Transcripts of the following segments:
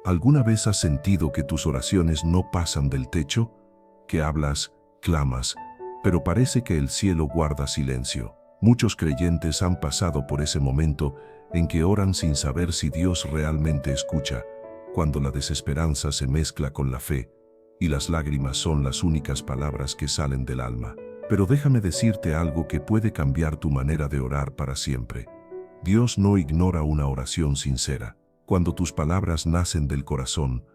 ¿Alguna vez has sentido que tus oraciones no pasan del techo? Que hablas, clamas, pero parece que el cielo guarda silencio. Muchos creyentes han pasado por ese momento en que oran sin saber si Dios realmente escucha, cuando la desesperanza se mezcla con la fe, y las lágrimas son las únicas palabras que salen del alma. Pero déjame decirte algo que puede cambiar tu manera de orar para siempre. Dios no ignora una oración sincera. Cuando tus palabras nacen del corazón,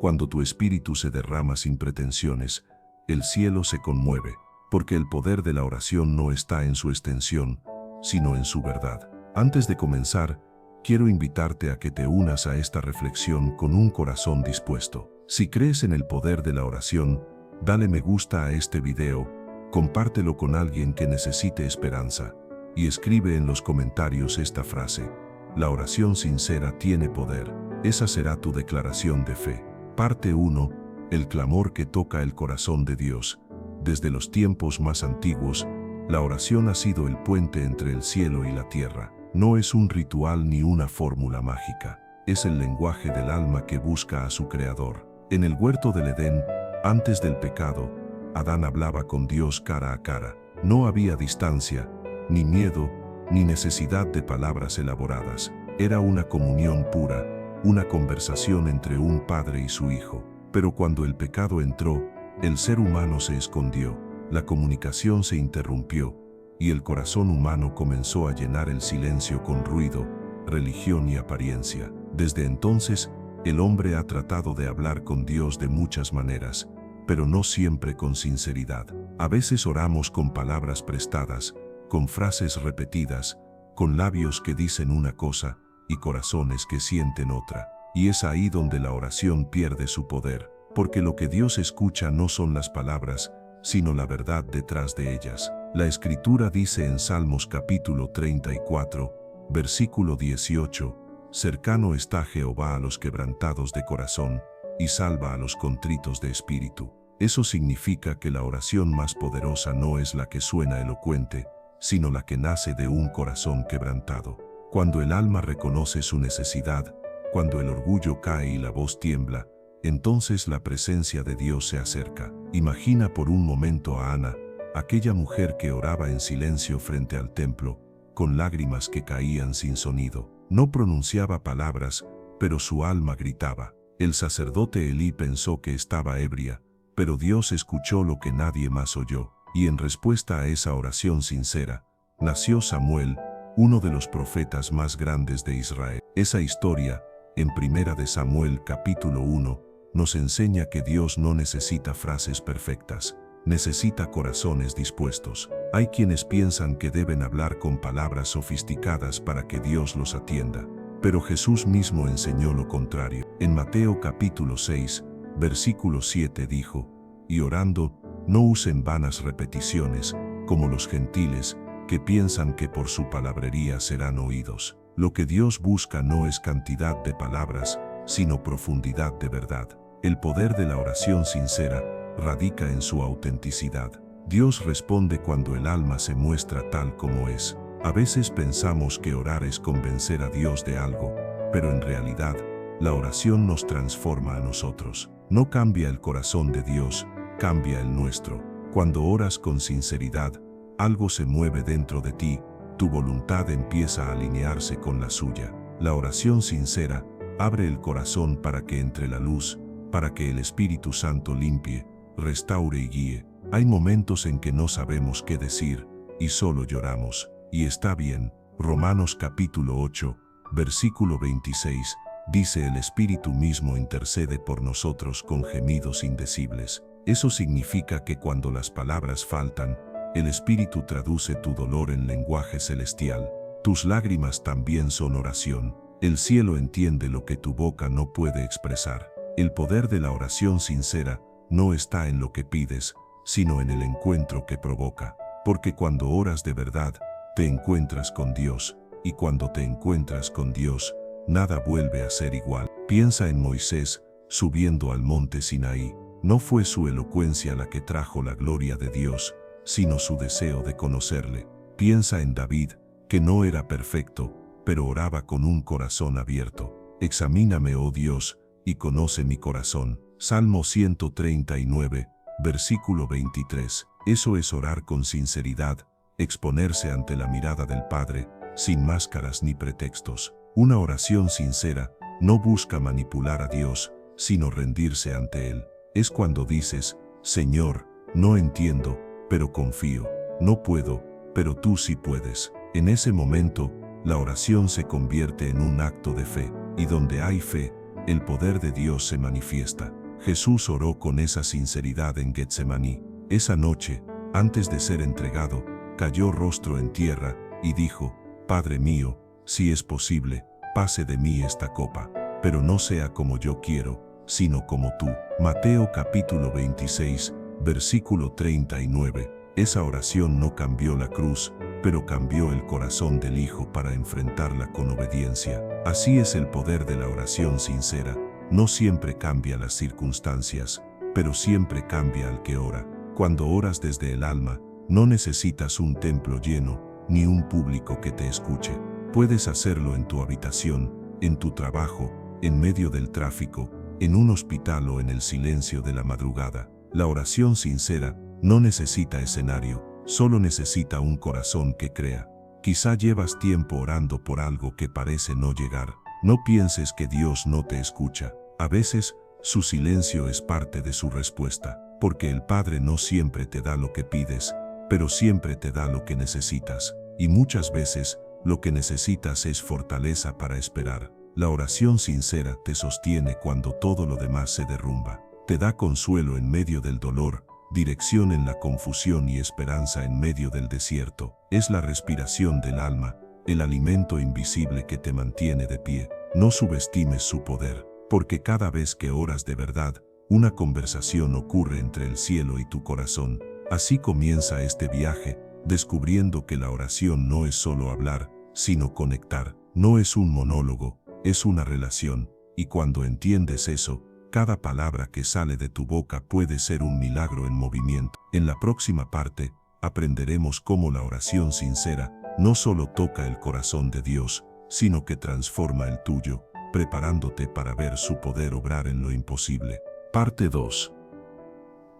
cuando tu espíritu se derrama sin pretensiones, el cielo se conmueve, porque el poder de la oración no está en su extensión, sino en su verdad. Antes de comenzar, quiero invitarte a que te unas a esta reflexión con un corazón dispuesto. Si crees en el poder de la oración, dale me gusta a este video, compártelo con alguien que necesite esperanza, y escribe en los comentarios esta frase: la oración sincera tiene poder. Esa será tu declaración de fe. Parte 1. El clamor que toca el corazón de Dios. Desde los tiempos más antiguos, la oración ha sido el puente entre el cielo y la tierra. No es un ritual ni una fórmula mágica. Es el lenguaje del alma que busca a su Creador. En el huerto del Edén, antes del pecado, Adán hablaba con Dios cara a cara. No había distancia, ni miedo, ni necesidad de palabras elaboradas. Era una comunión pura, una conversación entre un padre y su hijo. Pero cuando el pecado entró, el ser humano se escondió, la comunicación se interrumpió, y el corazón humano comenzó a llenar el silencio con ruido, religión y apariencia. Desde entonces, el hombre ha tratado de hablar con Dios de muchas maneras, pero no siempre con sinceridad. A veces oramos con palabras prestadas, con frases repetidas, con labios que dicen una cosa y corazones que sienten otra. Y es ahí donde la oración pierde su poder, porque lo que Dios escucha no son las palabras, sino la verdad detrás de ellas. La Escritura dice en Salmos capítulo 34, versículo 18, «Cercano está Jehová a los quebrantados de corazón, y salva a los contritos de espíritu». Eso significa que la oración más poderosa no es la que suena elocuente, sino la que nace de un corazón quebrantado. Cuando el alma reconoce su necesidad, cuando el orgullo cae y la voz tiembla, entonces la presencia de Dios se acerca. Imagina por un momento a Ana, aquella mujer que oraba en silencio frente al templo, con lágrimas que caían sin sonido. No pronunciaba palabras, pero su alma gritaba. El sacerdote Elí pensó que estaba ebria, pero Dios escuchó lo que nadie más oyó. Y en respuesta a esa oración sincera, nació Samuel, uno de los profetas más grandes de Israel. Esa historia, en 1 de Samuel capítulo 1, nos enseña que Dios no necesita frases perfectas, necesita corazones dispuestos. Hay quienes piensan que deben hablar con palabras sofisticadas para que Dios los atienda, pero Jesús mismo enseñó lo contrario. En Mateo capítulo 6, versículo 7 dijo: «Y orando, no usen vanas repeticiones, como los gentiles, que piensan que por su palabrería serán oídos». Lo que Dios busca no es cantidad de palabras, sino profundidad de verdad. El poder de la oración sincera radica en su autenticidad. Dios responde cuando el alma se muestra tal como es. A veces pensamos que orar es convencer a Dios de algo, pero en realidad, la oración nos transforma a nosotros. No cambia el corazón de Dios, cambia el nuestro. Cuando oras con sinceridad, algo se mueve dentro de ti, tu voluntad empieza a alinearse con la suya. La oración sincera abre el corazón para que entre la luz, para que el Espíritu Santo limpie, restaure y guíe. Hay momentos en que no sabemos qué decir, y solo lloramos. Y está bien. Romanos capítulo 8, versículo 26, dice: «El Espíritu mismo intercede por nosotros con gemidos indecibles». Eso significa que cuando las palabras faltan, el Espíritu traduce tu dolor en lenguaje celestial. Tus lágrimas también son oración. El cielo entiende lo que tu boca no puede expresar. El poder de la oración sincera no está en lo que pides, sino en el encuentro que provoca. Porque cuando oras de verdad, te encuentras con Dios, y cuando te encuentras con Dios, nada vuelve a ser igual. Piensa en Moisés, subiendo al monte Sinaí. No fue su elocuencia la que trajo la gloria de Dios, sino su deseo de conocerle. Piensa en David, que no era perfecto, pero oraba con un corazón abierto. Examíname, oh Dios, y conoce mi corazón. Salmo 139, versículo 23. Eso es orar con sinceridad, exponerse ante la mirada del Padre, sin máscaras ni pretextos. Una oración sincera no busca manipular a Dios, sino rendirse ante Él. Es cuando dices, Señor, no entiendo, pero confío. No puedo, pero tú sí puedes. En ese momento, la oración se convierte en un acto de fe, y donde hay fe, el poder de Dios se manifiesta. Jesús oró con esa sinceridad en Getsemaní. Esa noche, antes de ser entregado, cayó rostro en tierra y dijo, Padre mío, si es posible, pase de mí esta copa, pero no sea como yo quiero, sino como tú. Mateo capítulo 26, versículo 39. Esa oración no cambió la cruz, pero cambió el corazón del Hijo para enfrentarla con obediencia. Así es el poder de la oración sincera. No siempre cambia las circunstancias, pero siempre cambia al que ora. Cuando oras desde el alma, no necesitas un templo lleno, ni un público que te escuche. Puedes hacerlo en tu habitación, en tu trabajo, en medio del tráfico, en un hospital o en el silencio de la madrugada. La oración sincera no necesita escenario, solo necesita un corazón que crea. Quizá llevas tiempo orando por algo que parece no llegar. No pienses que Dios no te escucha. A veces, su silencio es parte de su respuesta, porque el Padre no siempre te da lo que pides, pero siempre te da lo que necesitas. Y muchas veces, lo que necesitas es fortaleza para esperar. La oración sincera te sostiene cuando todo lo demás se derrumba. Te da consuelo en medio del dolor, dirección en la confusión y esperanza en medio del desierto. Es la respiración del alma, el alimento invisible que te mantiene de pie. No subestimes su poder, porque cada vez que oras de verdad, una conversación ocurre entre el cielo y tu corazón. Así comienza este viaje, descubriendo que la oración no es solo hablar, sino conectar. No es un monólogo, es una relación, y cuando entiendes eso, cada palabra que sale de tu boca puede ser un milagro en movimiento. En la próxima parte, aprenderemos cómo la oración sincera no solo toca el corazón de Dios, sino que transforma el tuyo, preparándote para ver su poder obrar en lo imposible. Parte 2.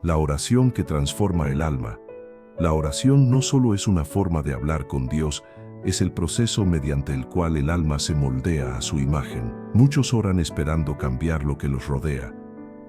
La oración que transforma el alma. La oración no solo es una forma de hablar con Dios, es el proceso mediante el cual el alma se moldea a su imagen. Muchos oran esperando cambiar lo que los rodea,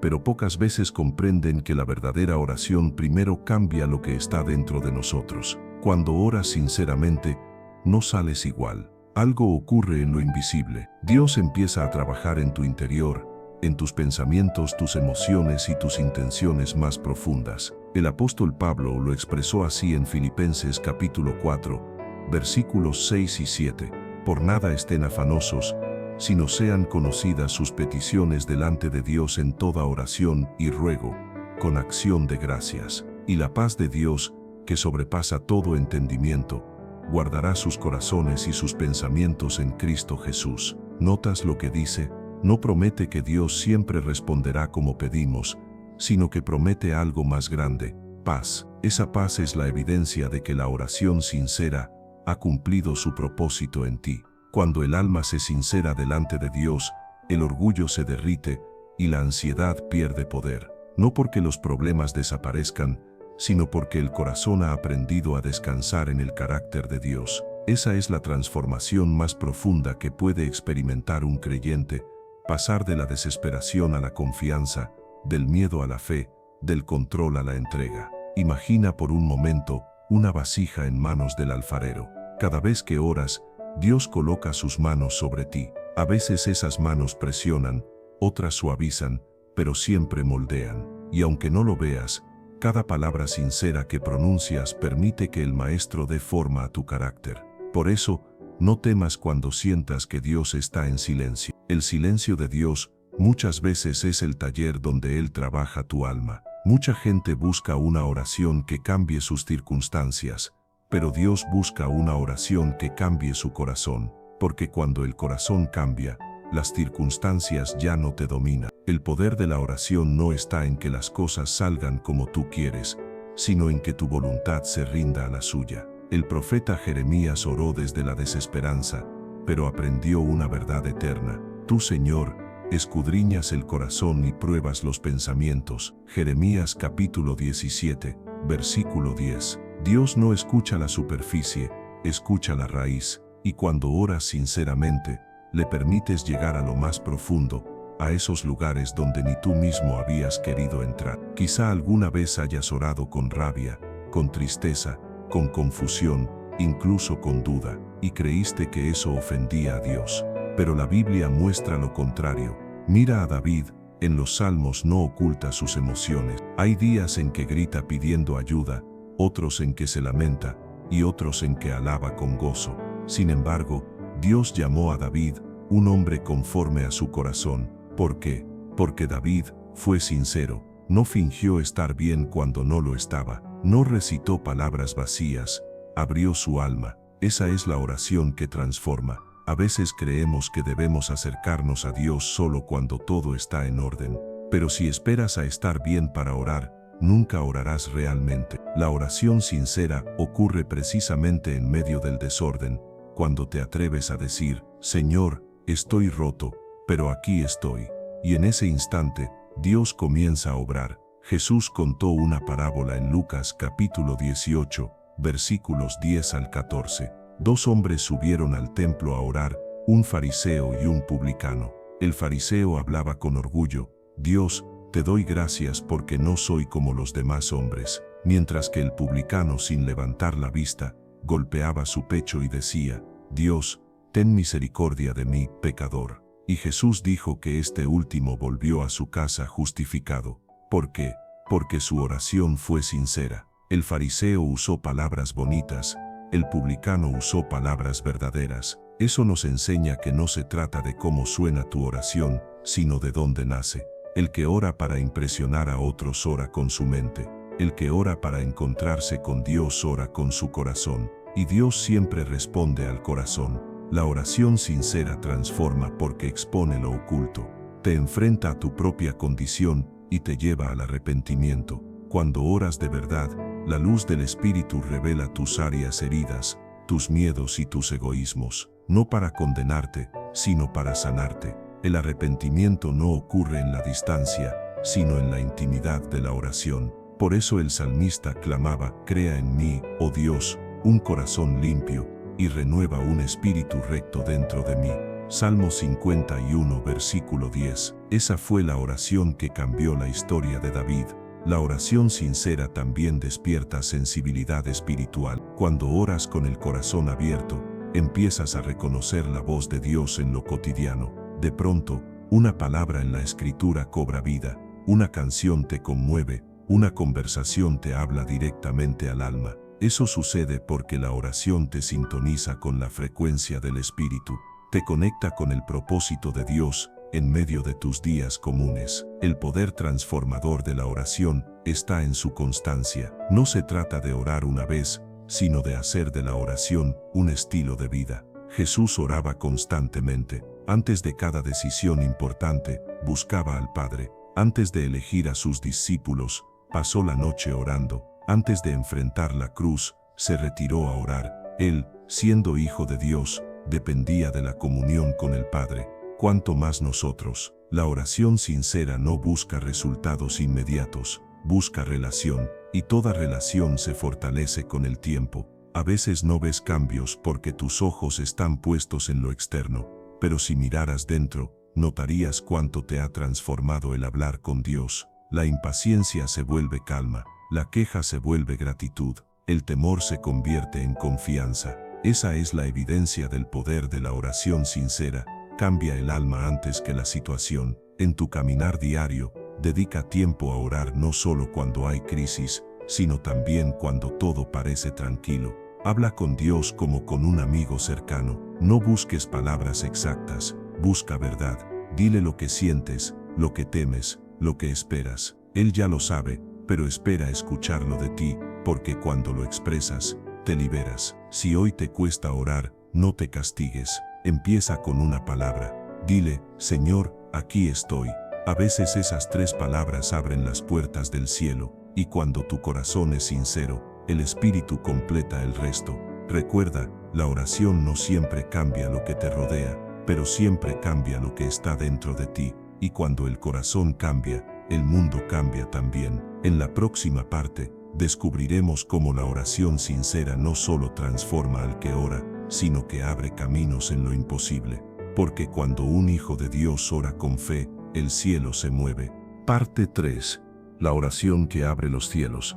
pero pocas veces comprenden que la verdadera oración primero cambia lo que está dentro de nosotros. Cuando oras sinceramente, no sales igual. Algo ocurre en lo invisible. Dios empieza a trabajar en tu interior, en tus pensamientos, tus emociones y tus intenciones más profundas. El apóstol Pablo lo expresó así en Filipenses capítulo 4, versículos 6 y 7. Por nada estén afanosos, sino sean conocidas sus peticiones delante de Dios en toda oración y ruego, con acción de gracias. Y la paz de Dios, que sobrepasa todo entendimiento, guardará sus corazones y sus pensamientos en Cristo Jesús. ¿Notas lo que dice? No promete que Dios siempre responderá como pedimos, sino que promete algo más grande, paz. Esa paz es la evidencia de que la oración sincera ha cumplido su propósito en ti. Cuando el alma se sincera delante de Dios, el orgullo se derrite y la ansiedad pierde poder. No porque los problemas desaparezcan, sino porque el corazón ha aprendido a descansar en el carácter de Dios. Esa es la transformación más profunda que puede experimentar un creyente, pasar de la desesperación a la confianza, del miedo a la fe, del control a la entrega. Imagina por un momento una vasija en manos del alfarero. Cada vez que oras, Dios coloca sus manos sobre ti. A veces esas manos presionan, otras suavizan, pero siempre moldean. Y aunque no lo veas, cada palabra sincera que pronuncias permite que el Maestro dé forma a tu carácter. Por eso, no temas cuando sientas que Dios está en silencio. El silencio de Dios muchas veces es el taller donde Él trabaja tu alma. Mucha gente busca una oración que cambie sus circunstancias, pero Dios busca una oración que cambie su corazón, porque cuando el corazón cambia, las circunstancias ya no te dominan. El poder de la oración no está en que las cosas salgan como tú quieres, sino en que tu voluntad se rinda a la suya. El profeta Jeremías oró desde la desesperanza, pero aprendió una verdad eterna. Tú, Señor, escudriñas el corazón y pruebas los pensamientos. Jeremías capítulo 17, versículo 10. Dios no escucha la superficie, escucha la raíz, y cuando oras sinceramente, le permites llegar a lo más profundo, a esos lugares donde ni tú mismo habías querido entrar. Quizá alguna vez hayas orado con rabia, con tristeza, con confusión, incluso con duda, y creíste que eso ofendía a Dios. Pero la Biblia muestra lo contrario. Mira a David, en los Salmos no oculta sus emociones. Hay días en que grita pidiendo ayuda, otros en que se lamenta, y otros en que alaba con gozo. Sin embargo, Dios llamó a David un hombre conforme a su corazón. ¿Por qué? Porque David fue sincero, no fingió estar bien cuando no lo estaba, no recitó palabras vacías, abrió su alma. Esa es la oración que transforma. A veces creemos que debemos acercarnos a Dios solo cuando todo está en orden, pero si esperas a estar bien para orar, nunca orarás realmente. La oración sincera ocurre precisamente en medio del desorden, cuando te atreves a decir, Señor, estoy roto, pero aquí estoy. Y en ese instante, Dios comienza a obrar. Jesús contó una parábola en Lucas capítulo 18, versículos 10 al 14. Dos hombres subieron al templo a orar, un fariseo y un publicano. El fariseo hablaba con orgullo, Dios, te doy gracias porque no soy como los demás hombres, mientras que el publicano, sin levantar la vista, golpeaba su pecho y decía, Dios, ten misericordia de mí, pecador. Y Jesús dijo que este último volvió a su casa justificado. ¿Por qué? Porque su oración fue sincera. El fariseo usó palabras bonitas, el publicano usó palabras verdaderas. Eso nos enseña que no se trata de cómo suena tu oración, sino de dónde nace. El que ora para impresionar a otros ora con su mente. El que ora para encontrarse con Dios ora con su corazón. Y Dios siempre responde al corazón. La oración sincera transforma porque expone lo oculto. Te enfrenta a tu propia condición y te lleva al arrepentimiento. Cuando oras de verdad, la luz del Espíritu revela tus áreas heridas, tus miedos y tus egoísmos, no para condenarte, sino para sanarte. El arrepentimiento no ocurre en la distancia, sino en la intimidad de la oración. Por eso el salmista clamaba, crea en mí, oh Dios, un corazón limpio, y renueva un espíritu recto dentro de mí. Salmo 51, versículo 10. Esa fue la oración que cambió la historia de David. La oración sincera también despierta sensibilidad espiritual. Cuando oras con el corazón abierto, empiezas a reconocer la voz de Dios en lo cotidiano. De pronto, una palabra en la escritura cobra vida, una canción te conmueve, una conversación te habla directamente al alma. Eso sucede porque la oración te sintoniza con la frecuencia del Espíritu, te conecta con el propósito de Dios en medio de tus días comunes. El poder transformador de la oración está en su constancia. No se trata de orar una vez, sino de hacer de la oración un estilo de vida. Jesús oraba constantemente. Antes de cada decisión importante, buscaba al Padre. Antes de elegir a sus discípulos, pasó la noche orando. Antes de enfrentar la cruz, se retiró a orar. Él, siendo Hijo de Dios, dependía de la comunión con el Padre. Cuanto más nosotros. La oración sincera no busca resultados inmediatos, busca relación, y toda relación se fortalece con el tiempo. A veces no ves cambios porque tus ojos están puestos en lo externo, pero si miraras dentro, notarías cuánto te ha transformado el hablar con Dios. La impaciencia se vuelve calma. La queja se vuelve gratitud, el temor se convierte en confianza. Esa es la evidencia del poder de la oración sincera. Cambia el alma antes que la situación. En tu caminar diario, dedica tiempo a orar no solo cuando hay crisis, sino también cuando todo parece tranquilo. Habla con Dios como con un amigo cercano. No busques palabras exactas, busca verdad. Dile lo que sientes, lo que temes, lo que esperas. Él ya lo sabe, pero espera escucharlo de ti, porque cuando lo expresas, te liberas. Si hoy te cuesta orar, no te castigues. Empieza con una palabra. Dile, Señor, aquí estoy. A veces esas 3 palabras abren las puertas del cielo, y cuando tu corazón es sincero, el Espíritu completa el resto. Recuerda, la oración no siempre cambia lo que te rodea, pero siempre cambia lo que está dentro de ti. Y cuando el corazón cambia, el mundo cambia también. En la próxima parte, descubriremos cómo la oración sincera no solo transforma al que ora, sino que abre caminos en lo imposible. Porque cuando un hijo de Dios ora con fe, el cielo se mueve. Parte 3. La oración que abre los cielos.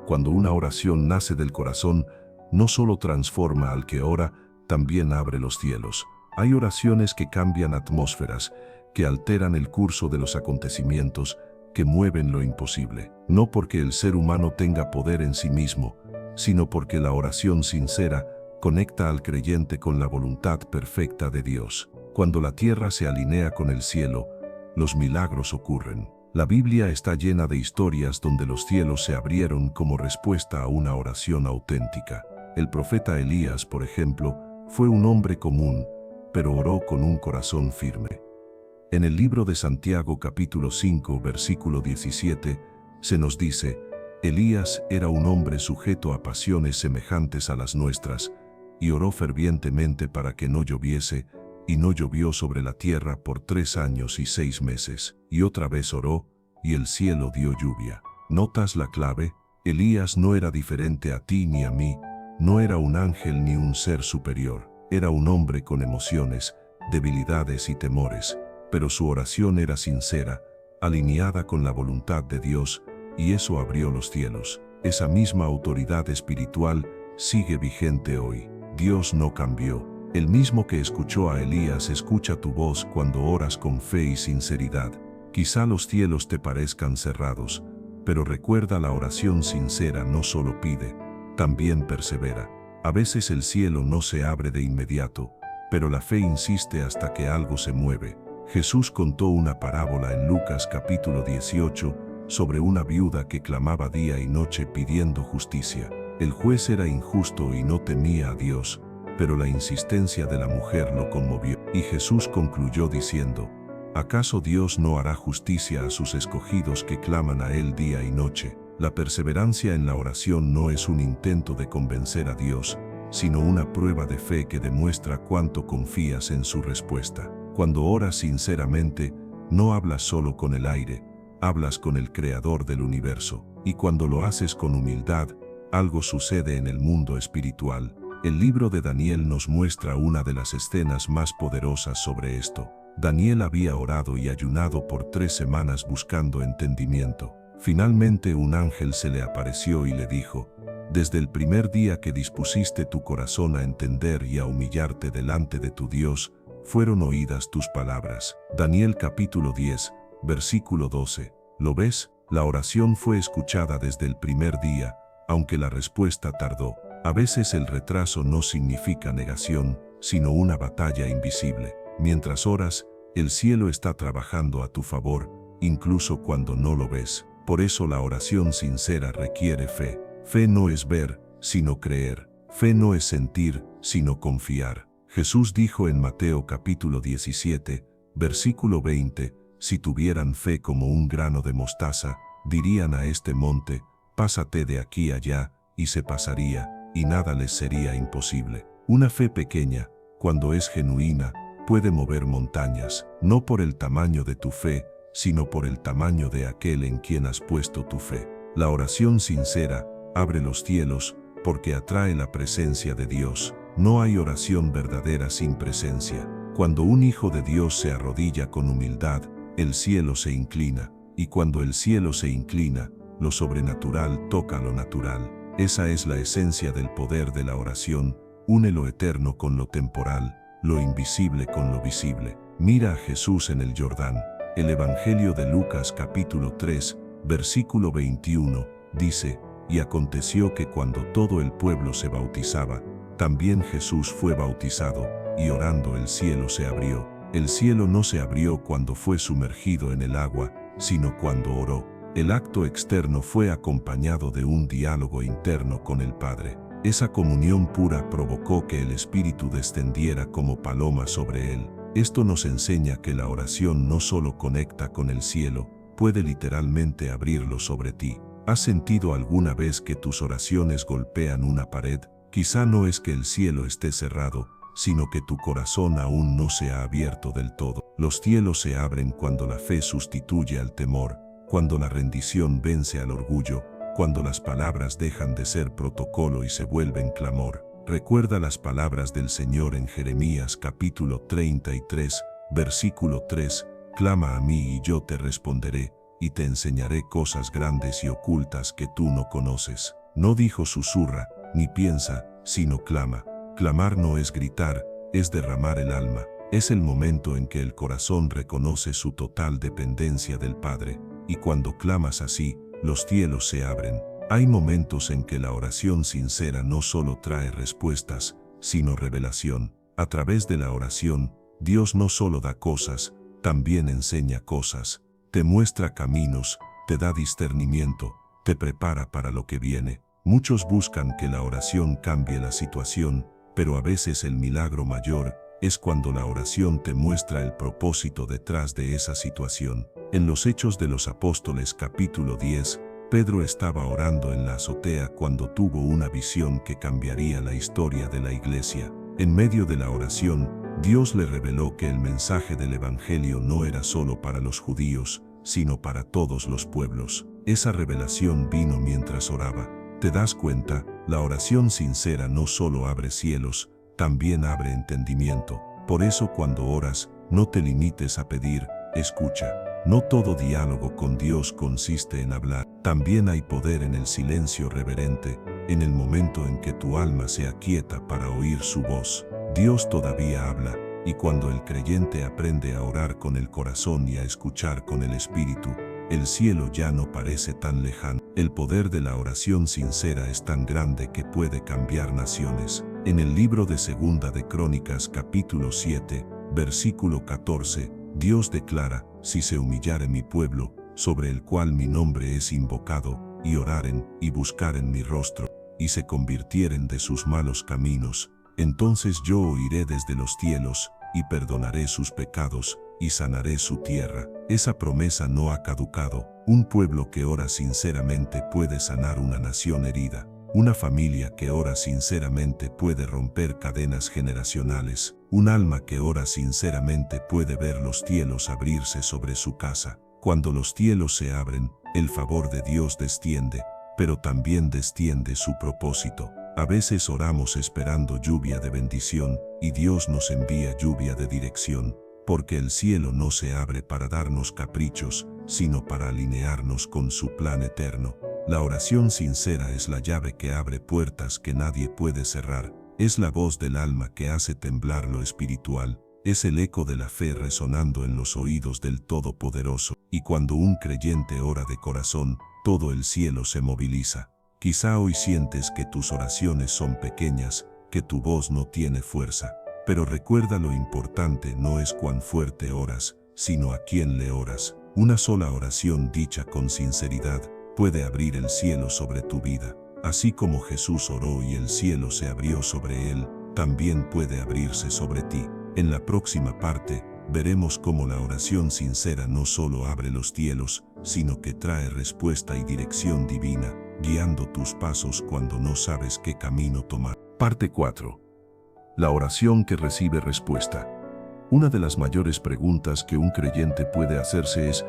Cuando una oración nace del corazón, no solo transforma al que ora, también abre los cielos. Hay oraciones que cambian atmósferas, que alteran el curso de los acontecimientos, que mueven lo imposible. No porque el ser humano tenga poder en sí mismo, sino porque la oración sincera conecta al creyente con la voluntad perfecta de Dios. Cuando la tierra se alinea con el cielo, los milagros ocurren. La Biblia está llena de historias donde los cielos se abrieron como respuesta a una oración auténtica. El profeta Elías, por ejemplo, fue un hombre común, pero oró con un corazón firme. En el libro de Santiago capítulo 5, versículo 17, se nos dice: Elías era un hombre sujeto a pasiones semejantes a las nuestras, y oró fervientemente para que no lloviese, y no llovió sobre la tierra por 3 años y 6 meses. Y otra vez oró, y el cielo dio lluvia. ¿Notas la clave? Elías no era diferente a ti ni a mí, no era un ángel ni un ser superior. Era un hombre con emociones, debilidades y temores, pero su oración era sincera, alineada con la voluntad de Dios, y eso abrió los cielos. Esa misma autoridad espiritual sigue vigente hoy. Dios no cambió. El mismo que escuchó a Elías escucha tu voz cuando oras con fe y sinceridad. Quizá los cielos te parezcan cerrados, pero recuerda, la oración sincera no solo pide, también persevera. A veces el cielo no se abre de inmediato, pero la fe insiste hasta que algo se mueve. Jesús contó una parábola en Lucas capítulo 18 sobre una viuda que clamaba día y noche pidiendo justicia. El juez era injusto y no temía a Dios, pero la insistencia de la mujer lo conmovió. Y Jesús concluyó diciendo: ¿acaso Dios no hará justicia a sus escogidos que claman a Él día y noche? La perseverancia en la oración no es un intento de convencer a Dios, sino una prueba de fe que demuestra cuánto confías en su respuesta. Cuando oras sinceramente, no hablas solo con el aire, hablas con el Creador del universo. Y cuando lo haces con humildad, algo sucede en el mundo espiritual. El libro de Daniel nos muestra una de las escenas más poderosas sobre esto. Daniel había orado y ayunado por 3 semanas buscando entendimiento. Finalmente un ángel se le apareció y le dijo: desde el primer día que dispusiste tu corazón a entender y a humillarte delante de tu Dios, fueron oídas tus palabras. Daniel capítulo 10, versículo 12. ¿Lo ves? La oración fue escuchada desde el primer día, aunque la respuesta tardó. A veces el retraso no significa negación, sino una batalla invisible. Mientras oras, el cielo está trabajando a tu favor, incluso cuando no lo ves. Por eso la oración sincera requiere fe. Fe no es ver, sino creer. Fe no es sentir, sino confiar. Jesús dijo en Mateo capítulo 17, versículo 20, si tuvieran fe como un grano de mostaza, dirían a este monte: pásate de aquí allá, y se pasaría, y nada les sería imposible. Una fe pequeña, cuando es genuina, puede mover montañas, no por el tamaño de tu fe, sino por el tamaño de aquel en quien has puesto tu fe. La oración sincera abre los cielos porque atrae la presencia de Dios. No hay oración verdadera sin presencia. Cuando un hijo de Dios se arrodilla con humildad, el cielo se inclina, y cuando el cielo se inclina, lo sobrenatural toca lo natural. Esa es la esencia del poder de la oración. Une lo eterno con lo temporal, lo invisible con lo visible. Mira a Jesús en el Jordán. El Evangelio de Lucas capítulo 3, versículo 21, dice: y aconteció que cuando todo el pueblo se bautizaba, también Jesús fue bautizado, y orando el cielo se abrió. El cielo no se abrió cuando fue sumergido en el agua, sino cuando oró. El acto externo fue acompañado de un diálogo interno con el Padre. Esa comunión pura provocó que el Espíritu descendiera como paloma sobre él. Esto nos enseña que la oración no solo conecta con el cielo, puede literalmente abrirlo sobre ti. ¿Has sentido alguna vez que tus oraciones golpean una pared? Quizá no es que el cielo esté cerrado, sino que tu corazón aún no se ha abierto del todo. Los cielos se abren cuando la fe sustituye al temor, cuando la rendición vence al orgullo, cuando las palabras dejan de ser protocolo y se vuelven clamor. Recuerda las palabras del Señor en Jeremías capítulo 33, versículo 3, «Clama a mí y yo te responderé, y te enseñaré cosas grandes y ocultas que tú no conoces». No dijo susurra, ni piensa, sino clama. Clamar no es gritar, es derramar el alma. Es el momento en que el corazón reconoce su total dependencia del Padre, y cuando clamas así, los cielos se abren. Hay momentos en que la oración sincera no solo trae respuestas, sino revelación. A través de la oración, Dios no solo da cosas, también enseña cosas. Te muestra caminos, te da discernimiento, te prepara para lo que viene. Muchos buscan que la oración cambie la situación, pero a veces el milagro mayor es cuando la oración te muestra el propósito detrás de esa situación. En los Hechos de los Apóstoles capítulo 10, Pedro estaba orando en la azotea cuando tuvo una visión que cambiaría la historia de la iglesia. En medio de la oración, Dios le reveló que el mensaje del Evangelio no era solo para los judíos, sino para todos los pueblos. Esa revelación vino mientras oraba. ¿Te das cuenta? La oración sincera no solo abre cielos, también abre entendimiento. Por eso cuando oras, no te limites a pedir, escucha. No todo diálogo con Dios consiste en hablar. También hay poder en el silencio reverente, en el momento en que tu alma se aquieta para oír su voz. Dios todavía habla, y cuando el creyente aprende a orar con el corazón y a escuchar con el espíritu, el cielo ya no parece tan lejano. El poder de la oración sincera es tan grande que puede cambiar naciones. En el libro de Segunda de Crónicas capítulo 7, versículo 14, Dios declara, «Si se humillare mi pueblo, sobre el cual mi nombre es invocado, y oraren, y buscaren mi rostro, y se convirtieren de sus malos caminos, entonces yo oiré desde los cielos, y perdonaré sus pecados, y sanaré su tierra». Esa promesa no ha caducado. Un pueblo que ora sinceramente puede sanar una nación herida. Una familia que ora sinceramente puede romper cadenas generacionales. Un alma que ora sinceramente puede ver los cielos abrirse sobre su casa. Cuando los cielos se abren, el favor de Dios desciende, pero también desciende su propósito. A veces oramos esperando lluvia de bendición, y Dios nos envía lluvia de dirección, porque el cielo no se abre para darnos caprichos, sino para alinearnos con su plan eterno. La oración sincera es la llave que abre puertas que nadie puede cerrar. Es la voz del alma que hace temblar lo espiritual. Es el eco de la fe resonando en los oídos del Todopoderoso. Y cuando un creyente ora de corazón, todo el cielo se moviliza. Quizá hoy sientes que tus oraciones son pequeñas, que tu voz no tiene fuerza. Pero recuerda, lo importante no es cuán fuerte oras, sino a quién le oras. Una sola oración dicha con sinceridad puede abrir el cielo sobre tu vida. Así como Jesús oró y el cielo se abrió sobre él, también puede abrirse sobre ti. En la próxima parte, veremos cómo la oración sincera no solo abre los cielos, sino que trae respuesta y dirección divina, guiando tus pasos cuando no sabes qué camino tomar. Parte 4. La oración que recibe respuesta. Una de las mayores preguntas que un creyente puede hacerse es: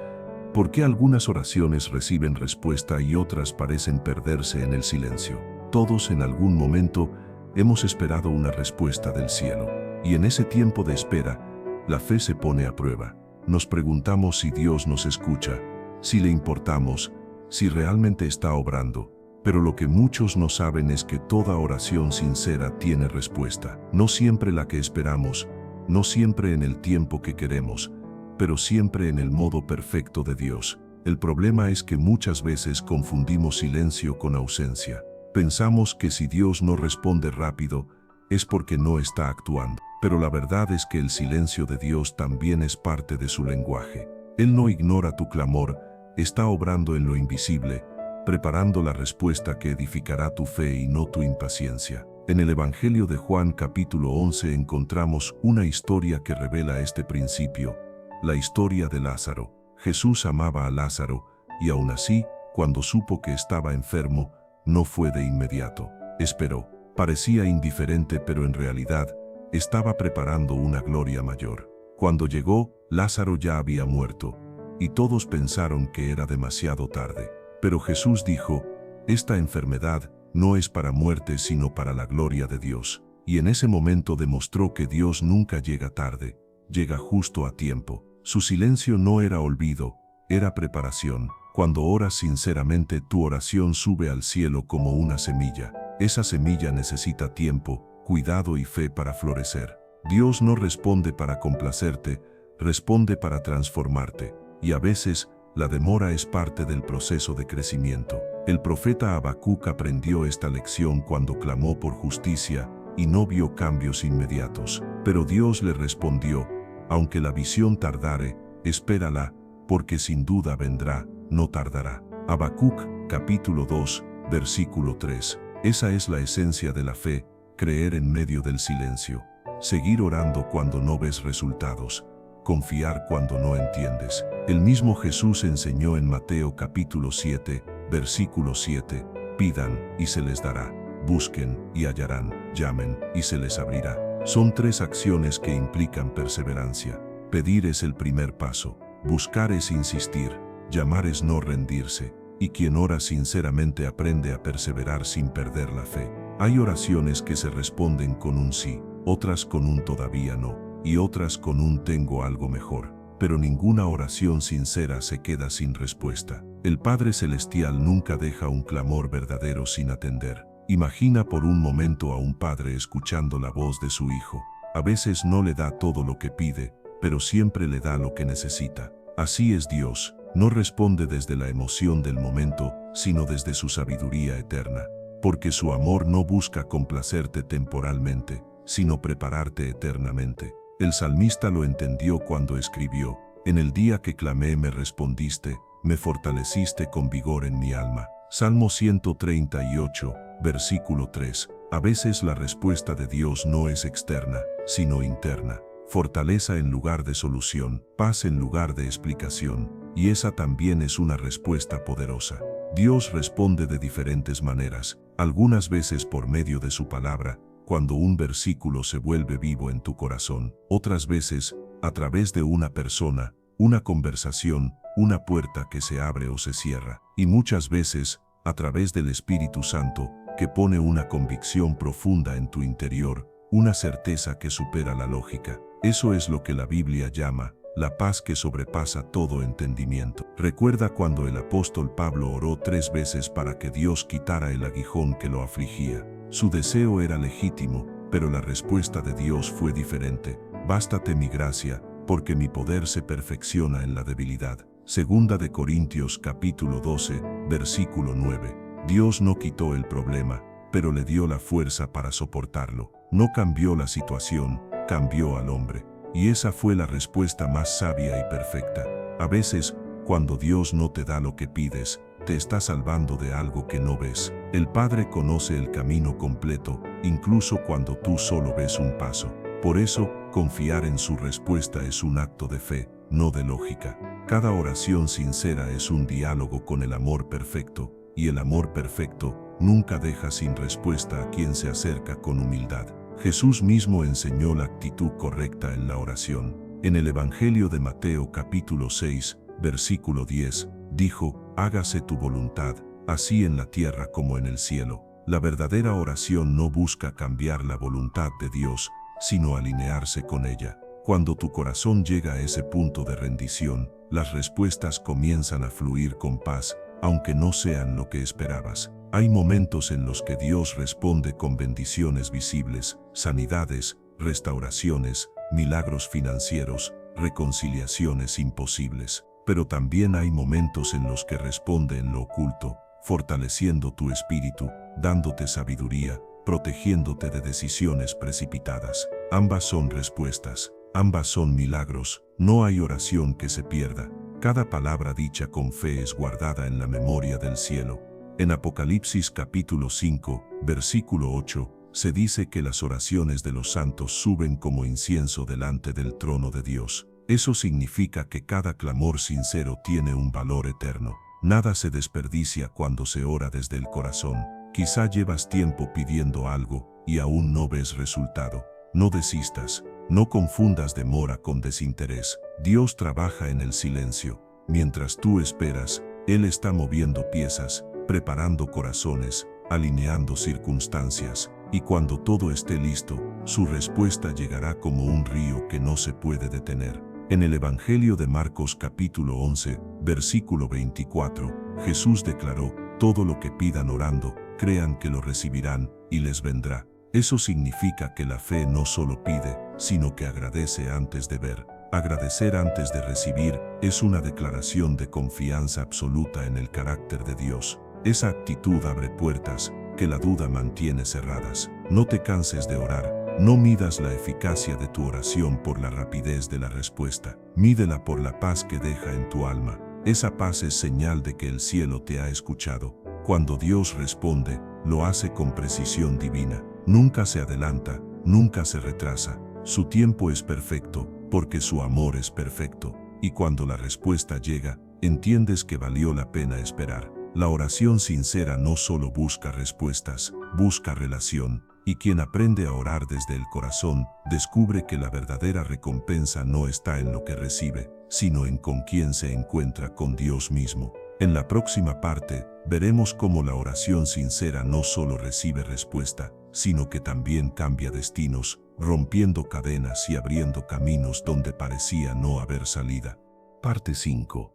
¿por qué algunas oraciones reciben respuesta y otras parecen perderse en el silencio? Todos en algún momento hemos esperado una respuesta del cielo, y en ese tiempo de espera, la fe se pone a prueba. Nos preguntamos si Dios nos escucha, si le importamos, si realmente está obrando. Pero lo que muchos no saben es que toda oración sincera tiene respuesta. No siempre la que esperamos, no siempre en el tiempo que queremos, pero siempre en el modo perfecto de Dios. El problema es que muchas veces confundimos silencio con ausencia. Pensamos que si Dios no responde rápido, es porque no está actuando. Pero la verdad es que el silencio de Dios también es parte de su lenguaje. Él no ignora tu clamor, está obrando en lo invisible, preparando la respuesta que edificará tu fe y no tu impaciencia. En el Evangelio de Juan capítulo 11 encontramos una historia que revela este principio, la historia de Lázaro. Jesús amaba a Lázaro, y aún así, cuando supo que estaba enfermo, no fue de inmediato. Esperó. Parecía indiferente, pero en realidad, estaba preparando una gloria mayor. Cuando llegó, Lázaro ya había muerto, y todos pensaron que era demasiado tarde. Pero Jesús dijo, esta enfermedad no es para muerte sino para la gloria de Dios. Y en ese momento demostró que Dios nunca llega tarde, llega justo a tiempo. Su silencio no era olvido, era preparación. Cuando oras sinceramente, tu oración sube al cielo como una semilla. Esa semilla necesita tiempo, cuidado y fe para florecer. Dios no responde para complacerte, responde para transformarte. Y a veces, la demora es parte del proceso de crecimiento. El profeta Habacuc aprendió esta lección cuando clamó por justicia y no vio cambios inmediatos. Pero Dios le respondió, aunque la visión tardare, espérala, porque sin duda vendrá, no tardará. Habacuc, capítulo 2, versículo 3. Esa es la esencia de la fe, creer en medio del silencio. Seguir orando cuando no ves resultados. Confiar cuando no entiendes. El mismo Jesús enseñó en Mateo capítulo 7, versículo 7, pidan y se les dará, busquen y hallarán, llamen y se les abrirá. Son tres acciones que implican perseverancia. Pedir es el primer paso, buscar es insistir, llamar es no rendirse, y quien ora sinceramente aprende a perseverar sin perder la fe. Hay oraciones que se responden con un sí, otras con un todavía no, y otras con un tengo algo mejor. Pero ninguna oración sincera se queda sin respuesta. El Padre Celestial nunca deja un clamor verdadero sin atender. Imagina por un momento a un padre escuchando la voz de su hijo. A veces no le da todo lo que pide, pero siempre le da lo que necesita. Así es Dios, no responde desde la emoción del momento, sino desde su sabiduría eterna. Porque su amor no busca complacerte temporalmente, sino prepararte eternamente. El salmista lo entendió cuando escribió, en el día que clamé me respondiste, me fortaleciste con vigor en mi alma. Salmo 138, versículo 3. A veces la respuesta de Dios no es externa, sino interna. Fortaleza en lugar de solución, paz en lugar de explicación, y esa también es una respuesta poderosa. Dios responde de diferentes maneras, algunas veces por medio de su palabra, cuando un versículo se vuelve vivo en tu corazón, otras veces, a través de una persona, una conversación, una puerta que se abre o se cierra, y muchas veces, a través del Espíritu Santo, que pone una convicción profunda en tu interior, una certeza que supera la lógica. Eso es lo que la Biblia llama la paz que sobrepasa todo entendimiento. Recuerda cuando el apóstol Pablo oró 3 veces para que Dios quitara el aguijón que lo afligía. Su deseo era legítimo, pero la respuesta de Dios fue diferente. Bástate mi gracia, porque mi poder se perfecciona en la debilidad. Segunda de Corintios capítulo 12, versículo 9. Dios no quitó el problema, pero le dio la fuerza para soportarlo. No cambió la situación, cambió al hombre. Y esa fue la respuesta más sabia y perfecta. A veces, cuando Dios no te da lo que pides, te está salvando de algo que no ves. El Padre conoce el camino completo, incluso cuando tú solo ves un paso. Por eso, confiar en su respuesta es un acto de fe, no de lógica. Cada oración sincera es un diálogo con el amor perfecto, y el amor perfecto nunca deja sin respuesta a quien se acerca con humildad. Jesús mismo enseñó la actitud correcta en la oración. En el Evangelio de Mateo capítulo 6, versículo 10, dijo, hágase tu voluntad, así en la tierra como en el cielo. La verdadera oración no busca cambiar la voluntad de Dios, sino alinearse con ella. Cuando tu corazón llega a ese punto de rendición, las respuestas comienzan a fluir con paz, aunque no sean lo que esperabas. Hay momentos en los que Dios responde con bendiciones visibles, sanidades, restauraciones, milagros financieros, reconciliaciones imposibles. Pero también hay momentos en los que responde en lo oculto, fortaleciendo tu espíritu, dándote sabiduría, protegiéndote de decisiones precipitadas. Ambas son respuestas, ambas son milagros. No hay oración que se pierda. Cada palabra dicha con fe es guardada en la memoria del cielo. En Apocalipsis capítulo 5, versículo 8, se dice que las oraciones de los santos suben como incienso delante del trono de Dios. Eso significa que cada clamor sincero tiene un valor eterno. Nada se desperdicia cuando se ora desde el corazón. Quizá llevas tiempo pidiendo algo y aún no ves resultado. No desistas. No confundas demora con desinterés. Dios trabaja en el silencio. Mientras tú esperas, Él está moviendo piezas, preparando corazones, alineando circunstancias, y cuando todo esté listo, su respuesta llegará como un río que no se puede detener. En el Evangelio de Marcos capítulo 11, versículo 24, Jesús declaró: todo lo que pidan orando, crean que lo recibirán y les vendrá. Eso significa que la fe no solo pide, sino que agradece antes de ver. Agradecer antes de recibir es una declaración de confianza absoluta en el carácter de Dios. Esa actitud abre puertas que la duda mantiene cerradas. No te canses de orar. No midas la eficacia de tu oración por la rapidez de la respuesta. Mídela por la paz que deja en tu alma. Esa paz es señal de que el cielo te ha escuchado. Cuando Dios responde, lo hace con precisión divina. Nunca se adelanta, nunca se retrasa. Su tiempo es perfecto, porque su amor es perfecto. Y cuando la respuesta llega, entiendes que valió la pena esperar. La oración sincera no solo busca respuestas, busca relación. Y quien aprende a orar desde el corazón, descubre que la verdadera recompensa no está en lo que recibe, sino en con quién se encuentra con Dios mismo. En la próxima parte, veremos cómo la oración sincera no solo recibe respuesta, sino que también cambia destinos, rompiendo cadenas y abriendo caminos donde parecía no haber salida. Parte 5.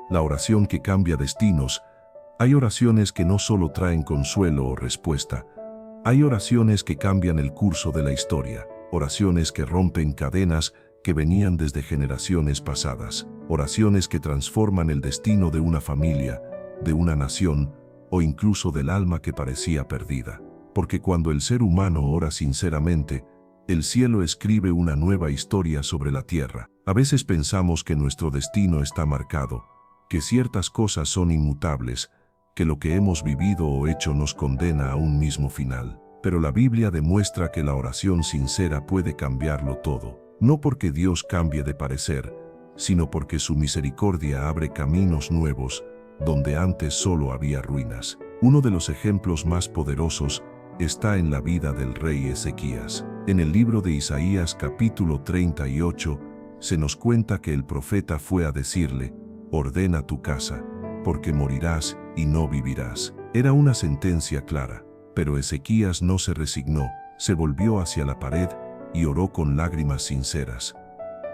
La oración que cambia destinos. Hay oraciones que no solo traen consuelo o respuesta. Hay oraciones que cambian el curso de la historia. Oraciones que rompen cadenas que venían desde generaciones pasadas. Oraciones que transforman el destino de una familia, de una nación o incluso del alma que parecía perdida. Porque cuando el ser humano ora sinceramente, el cielo escribe una nueva historia sobre la tierra. A veces pensamos que nuestro destino está marcado, que ciertas cosas son inmutables, que lo que hemos vivido o hecho nos condena a un mismo final. Pero la Biblia demuestra que la oración sincera puede cambiarlo todo. No porque Dios cambie de parecer, sino porque su misericordia abre caminos nuevos, donde antes solo había ruinas. Uno de los ejemplos más poderosos está en la vida del rey Ezequías. En el libro de Isaías capítulo 38, se nos cuenta que el profeta fue a decirle: ordena tu casa, porque morirás y no vivirás. Era una sentencia clara, pero Ezequías no se resignó, se volvió hacia la pared y oró con lágrimas sinceras.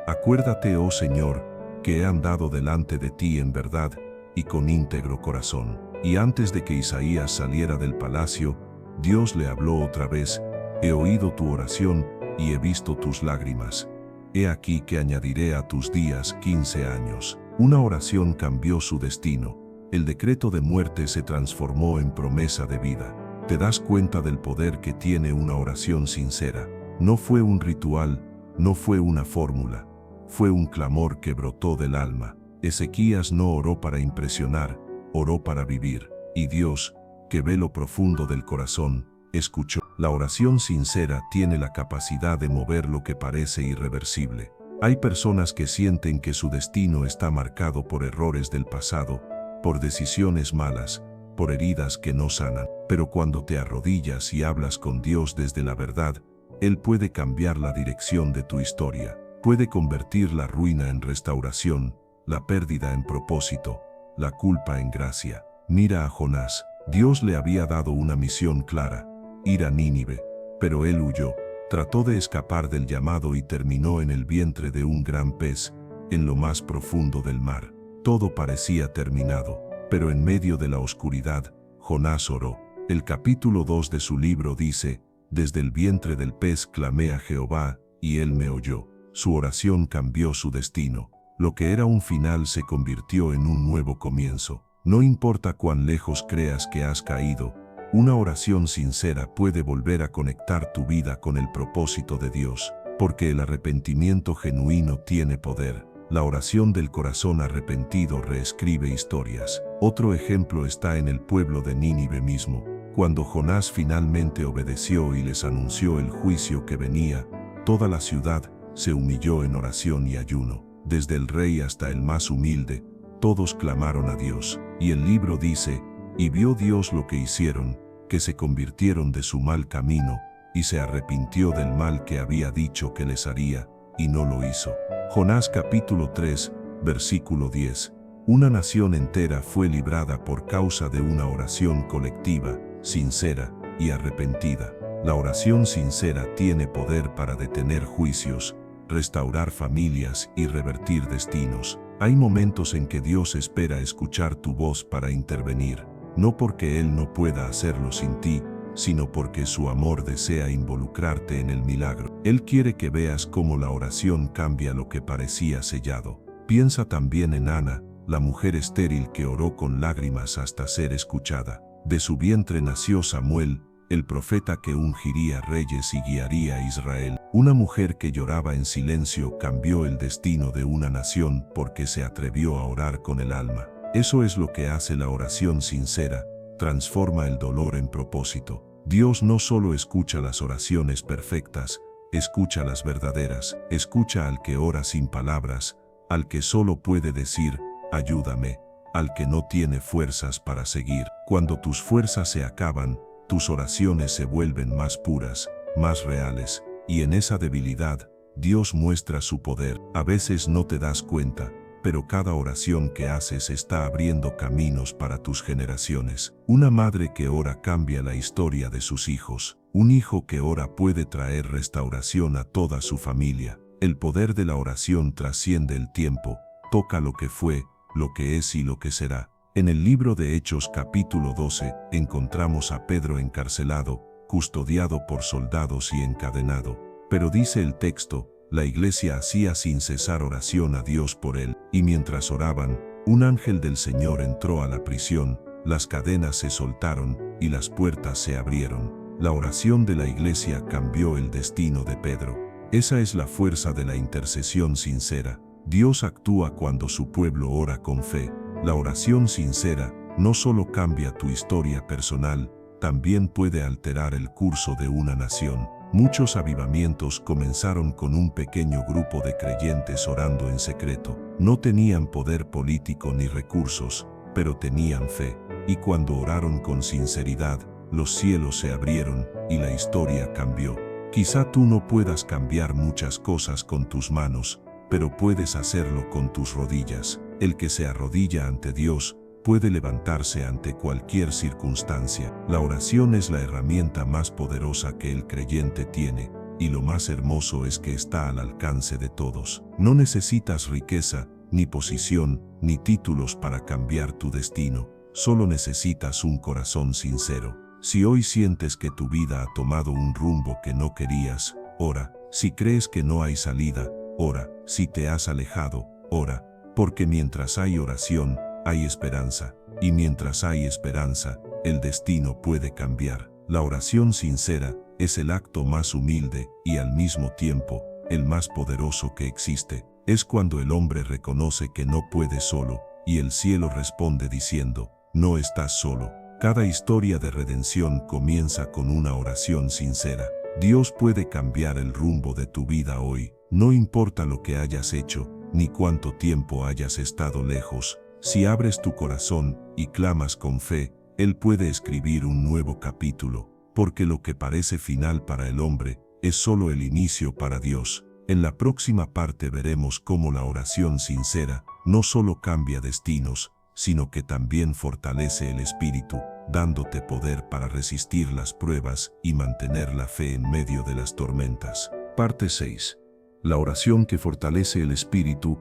Acuérdate, oh Señor, que he andado delante de ti en verdad y con íntegro corazón. Y antes de que Isaías saliera del palacio, Dios le habló otra vez: he oído tu oración y he visto tus lágrimas. He aquí que añadiré a tus días 15 años. Una oración cambió su destino. El decreto de muerte se transformó en promesa de vida. ¿Te das cuenta del poder que tiene una oración sincera? No fue un ritual, no fue una fórmula, fue un clamor que brotó del alma. Ezequías no oró para impresionar, oró para vivir. Y Dios, que ve lo profundo del corazón, escuchó. La oración sincera tiene la capacidad de mover lo que parece irreversible. Hay personas que sienten que su destino está marcado por errores del pasado, por decisiones malas, por heridas que no sanan. Pero cuando te arrodillas y hablas con Dios desde la verdad, Él puede cambiar la dirección de tu historia. Puede convertir la ruina en restauración, la pérdida en propósito, la culpa en gracia. Mira a Jonás. Dios le había dado una misión clara: ir a Nínive, pero él huyó. Trató de escapar del llamado y terminó en el vientre de un gran pez, en lo más profundo del mar. Todo parecía terminado, pero en medio de la oscuridad, Jonás oró. El capítulo 2 de su libro dice: desde el vientre del pez clamé a Jehová, y él me oyó. Su oración cambió su destino. Lo que era un final se convirtió en un nuevo comienzo. No importa cuán lejos creas que has caído, una oración sincera puede volver a conectar tu vida con el propósito de Dios, porque el arrepentimiento genuino tiene poder. La oración del corazón arrepentido reescribe historias. Otro ejemplo está en el pueblo de Nínive mismo. Cuando Jonás finalmente obedeció y les anunció el juicio que venía, toda la ciudad se humilló en oración y ayuno. Desde el rey hasta el más humilde, todos clamaron a Dios. Y el libro dice: y vio Dios lo que hicieron, que se convirtieron de su mal camino, y se arrepintió del mal que había dicho que les haría, y no lo hizo. Jonás capítulo 3, versículo 10. Una nación entera fue librada por causa de una oración colectiva, sincera y arrepentida. La oración sincera tiene poder para detener juicios, restaurar familias y revertir destinos. Hay momentos en que Dios espera escuchar tu voz para intervenir, no porque Él no pueda hacerlo sin ti, sino porque su amor desea involucrarte en el milagro. Él quiere que veas cómo la oración cambia lo que parecía sellado. Piensa también en Ana, la mujer estéril que oró con lágrimas hasta ser escuchada. De su vientre nació Samuel, el profeta que ungiría reyes y guiaría a Israel. Una mujer que lloraba en silencio cambió el destino de una nación porque se atrevió a orar con el alma. Eso es lo que hace la oración sincera, transforma el dolor en propósito. Dios no solo escucha las oraciones perfectas, escucha las verdaderas, escucha al que ora sin palabras, al que solo puede decir, ayúdame, al que no tiene fuerzas para seguir. Cuando tus fuerzas se acaban, tus oraciones se vuelven más puras, más reales, y en esa debilidad, Dios muestra su poder. A veces no te das cuenta, pero cada oración que haces está abriendo caminos para tus generaciones. Una madre que ora cambia la historia de sus hijos. Un hijo que ora puede traer restauración a toda su familia. El poder de la oración trasciende el tiempo, toca lo que fue, lo que es y lo que será. En el libro de Hechos capítulo 12, encontramos a Pedro encarcelado, custodiado por soldados y encadenado. Pero dice el texto, la iglesia hacía sin cesar oración a Dios por él, y mientras oraban, un ángel del Señor entró a la prisión, las cadenas se soltaron y las puertas se abrieron. La oración de la iglesia cambió el destino de Pedro. Esa es la fuerza de la intercesión sincera. Dios actúa cuando su pueblo ora con fe. La oración sincera no solo cambia tu historia personal, también puede alterar el curso de una nación. Muchos avivamientos comenzaron con un pequeño grupo de creyentes orando en secreto. No tenían poder político ni recursos, pero tenían fe. Y cuando oraron con sinceridad, los cielos se abrieron y la historia cambió. Quizá tú no puedas cambiar muchas cosas con tus manos, pero puedes hacerlo con tus rodillas. El que se arrodilla ante Dios puede levantarse ante cualquier circunstancia. La oración es la herramienta más poderosa que el creyente tiene, y lo más hermoso es que está al alcance de todos. No necesitas riqueza, ni posición, ni títulos para cambiar tu destino. Solo necesitas un corazón sincero. Si hoy sientes que tu vida ha tomado un rumbo que no querías, ora. Si crees que no hay salida, ora. Si te has alejado, ora. Porque mientras hay oración, hay esperanza. Y mientras hay esperanza, el destino puede cambiar. La oración sincera es el acto más humilde y al mismo tiempo, el más poderoso que existe. Es cuando el hombre reconoce que no puede solo, y el cielo responde diciendo, no estás solo. Cada historia de redención comienza con una oración sincera. Dios puede cambiar el rumbo de tu vida hoy. No importa lo que hayas hecho, ni cuánto tiempo hayas estado lejos. Si abres tu corazón y clamas con fe, Él puede escribir un nuevo capítulo, porque lo que parece final para el hombre es solo el inicio para Dios. En la próxima parte veremos cómo la oración sincera no solo cambia destinos, sino que también fortalece el espíritu, dándote poder para resistir las pruebas y mantener la fe en medio de las tormentas. Parte 6. La oración que fortalece el espíritu.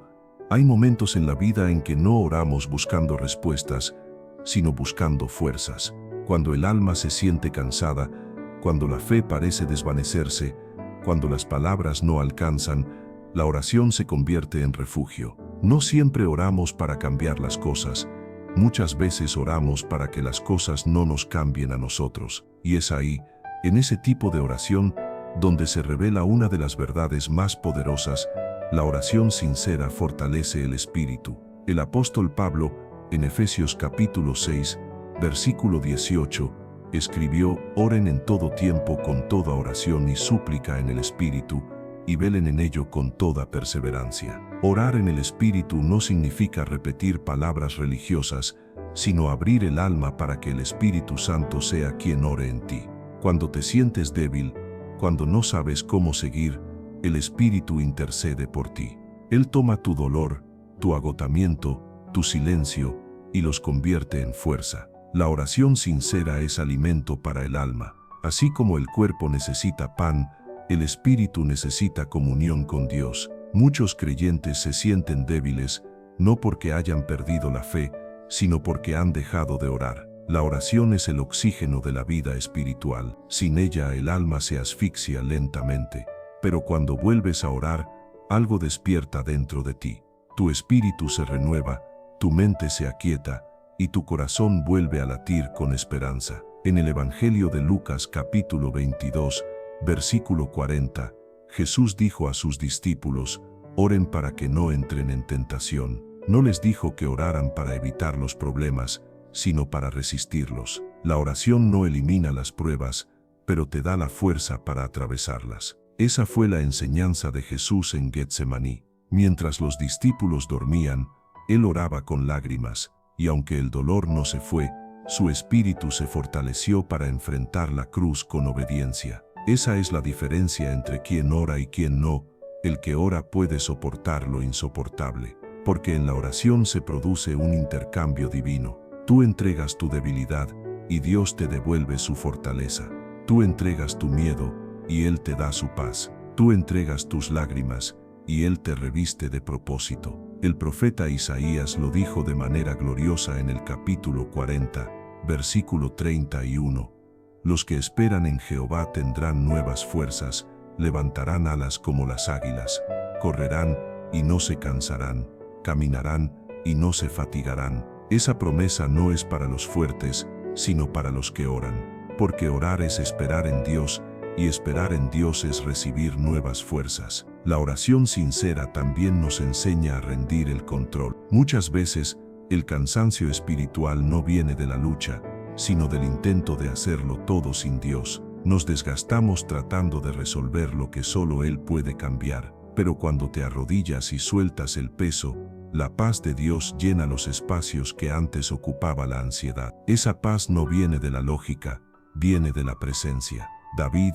Hay momentos en la vida en que no oramos buscando respuestas, sino buscando fuerzas. Cuando el alma se siente cansada, cuando la fe parece desvanecerse, cuando las palabras no alcanzan, la oración se convierte en refugio. No siempre oramos para cambiar las cosas. Muchas veces oramos para que las cosas no nos cambien a nosotros. Y es ahí, en ese tipo de oración, donde se revela una de las verdades más poderosas. La oración sincera fortalece el espíritu. El apóstol Pablo, en Efesios capítulo 6, versículo 18, escribió, oren en todo tiempo con toda oración y súplica en el espíritu, y velen en ello con toda perseverancia. Orar en el espíritu no significa repetir palabras religiosas, sino abrir el alma para que el Espíritu Santo sea quien ore en ti. Cuando te sientes débil, Cuando no sabes cómo seguir, el Espíritu intercede por ti. Él toma tu dolor, tu agotamiento, tu silencio, y los convierte en fuerza. La oración sincera es alimento para el alma. Así como el cuerpo necesita pan, el espíritu necesita comunión con Dios. Muchos creyentes se sienten débiles, no porque hayan perdido la fe, sino porque han dejado de orar. La oración es el oxígeno de la vida espiritual. Sin ella el alma se asfixia lentamente. Pero cuando vuelves a orar, algo despierta dentro de ti. Tu espíritu se renueva, tu mente se aquieta, y tu corazón vuelve a latir con esperanza. En el Evangelio de Lucas capítulo 22, versículo 40, Jesús dijo a sus discípulos: oren para que no entren en tentación. No les dijo que oraran para evitar los problemas, sino para resistirlos. La oración no elimina las pruebas, pero te da la fuerza para atravesarlas. Esa fue la enseñanza de Jesús en Getsemaní. Mientras los discípulos dormían, Él oraba con lágrimas, y aunque el dolor no se fue, su espíritu se fortaleció para enfrentar la cruz con obediencia. Esa es la diferencia entre quien ora y quien no. El que ora puede soportar lo insoportable, porque en la oración se produce un intercambio divino. Tú entregas tu debilidad, y Dios te devuelve su fortaleza. Tú entregas tu miedo, y Él te da su paz. Tú entregas tus lágrimas, y Él te reviste de propósito. El profeta Isaías lo dijo de manera gloriosa en el capítulo 40, versículo 31. Los que esperan en Jehová tendrán nuevas fuerzas, levantarán alas como las águilas, correrán y no se cansarán, caminarán y no se fatigarán. Esa promesa no es para los fuertes, sino para los que oran, porque orar es esperar en Dios, y esperar en Dios es recibir nuevas fuerzas. La oración sincera también nos enseña a rendir el control. Muchas veces, el cansancio espiritual no viene de la lucha, sino del intento de hacerlo todo sin Dios. Nos desgastamos tratando de resolver lo que solo Él puede cambiar, pero cuando te arrodillas y sueltas el peso, la paz de Dios llena los espacios que antes ocupaba la ansiedad. Esa paz no viene de la lógica, viene de la presencia. David,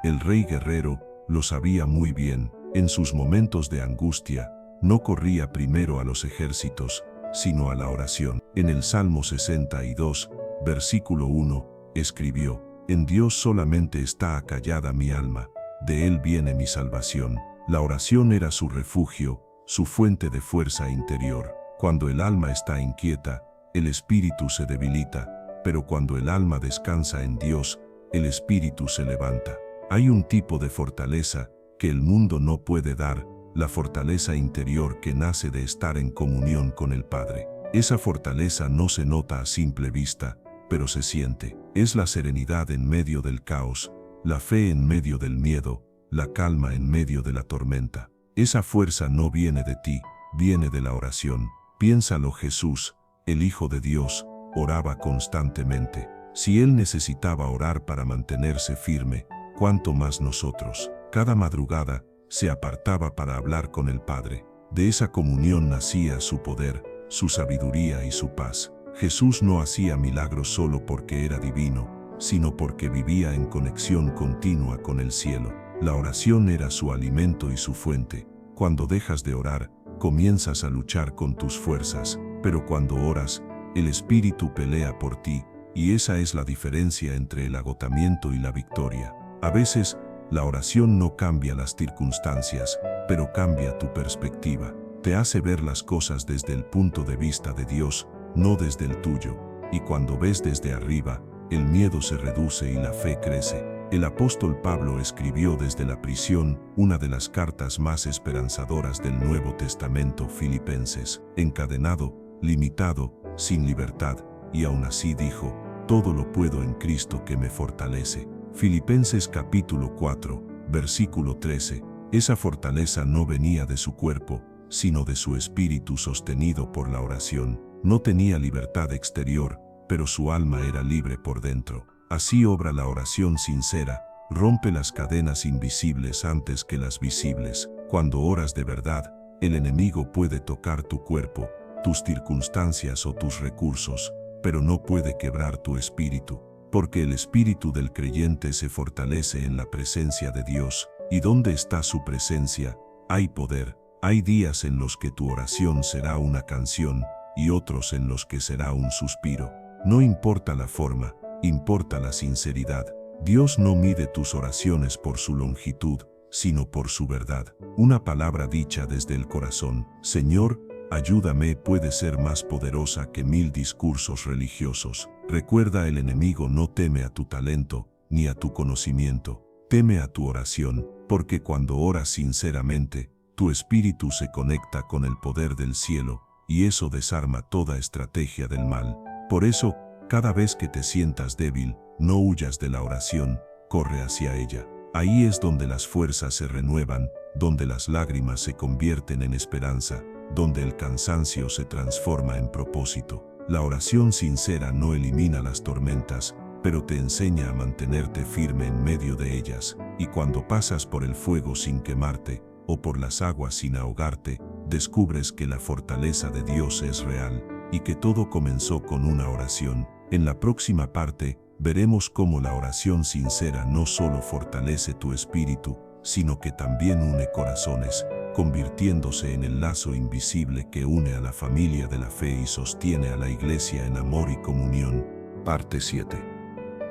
el rey guerrero, lo sabía muy bien. En sus momentos de angustia, no corría primero a los ejércitos, sino a la oración. En el Salmo 62, versículo 1, escribió: en Dios solamente está acallada mi alma, de Él viene mi salvación. La oración era su refugio, su fuente de fuerza interior. Cuando el alma está inquieta, el espíritu se debilita, pero cuando el alma descansa en Dios, el espíritu se levanta. Hay un tipo de fortaleza que el mundo no puede dar, la fortaleza interior que nace de estar en comunión con el Padre. Esa fortaleza no se nota a simple vista, pero se siente. Es la serenidad en medio del caos, la fe en medio del miedo, la calma en medio de la tormenta. Esa fuerza no viene de ti, viene de la oración. Piénsalo, Jesús, el Hijo de Dios, oraba constantemente. Si Él necesitaba orar para mantenerse firme, ¿cuánto más nosotros? Cada madrugada, se apartaba para hablar con el Padre. De esa comunión nacía su poder, su sabiduría y su paz. Jesús no hacía milagros solo porque era divino, sino porque vivía en conexión continua con el cielo. La oración era su alimento y su fuente. Cuando dejas de orar, comienzas a luchar con tus fuerzas, pero cuando oras, el Espíritu pelea por ti, y esa es la diferencia entre el agotamiento y la victoria. A veces, la oración no cambia las circunstancias, pero cambia tu perspectiva. Te hace ver las cosas desde el punto de vista de Dios, no desde el tuyo. Y cuando ves desde arriba, el miedo se reduce y la fe crece. El apóstol Pablo escribió desde la prisión una de las cartas más esperanzadoras del Nuevo Testamento, Filipenses, encadenado, limitado, sin libertad, y aún así dijo: todo lo puedo en Cristo que me fortalece. Filipenses capítulo 4, versículo 13. Esa fortaleza no venía de su cuerpo, sino de su espíritu sostenido por la oración. No tenía libertad exterior, pero su alma era libre por dentro. Así obra la oración sincera, rompe las cadenas invisibles antes que las visibles. Cuando oras de verdad, el enemigo puede tocar tu cuerpo, tus circunstancias o tus recursos, pero no puede quebrar tu espíritu. porque el espíritu del creyente se fortalece en la presencia de Dios, y donde está su presencia, hay poder. Hay días en los que tu oración será una canción, y otros en los que será un suspiro. No importa la forma, importa la sinceridad. Dios no mide tus oraciones por su longitud, sino por su verdad. Una palabra dicha desde el corazón, Señor, ayúdame, puede ser más poderosa que 1000 discursos religiosos. Recuerda, el enemigo no teme a tu talento, ni a tu conocimiento. Teme a tu oración, porque cuando oras sinceramente, tu espíritu se conecta con el poder del cielo, y eso desarma toda estrategia del mal. Por eso, cada vez que te sientas débil, no huyas de la oración, corre hacia ella. Ahí es donde las fuerzas se renuevan, donde las lágrimas se convierten en esperanza, donde el cansancio se transforma en propósito. La oración sincera no elimina las tormentas, pero te enseña a mantenerte firme en medio de ellas, y cuando pasas por el fuego sin quemarte, o por las aguas sin ahogarte, descubres que la fortaleza de Dios es real, y que todo comenzó con una oración. En la próxima parte, veremos cómo la oración sincera no solo fortalece tu espíritu, sino que también une corazones, convirtiéndose en el lazo invisible que une a la familia de la fe y sostiene a la iglesia en amor y comunión. Parte 7.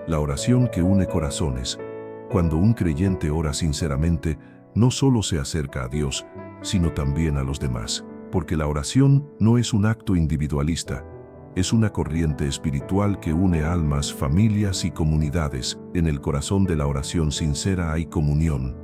La oración que une corazones. Cuando un creyente ora sinceramente, no solo se acerca a Dios, sino también a los demás, porque la oración no es un acto individualista, es una corriente espiritual que une almas, familias y comunidades. En el corazón de la oración sincera hay comunión,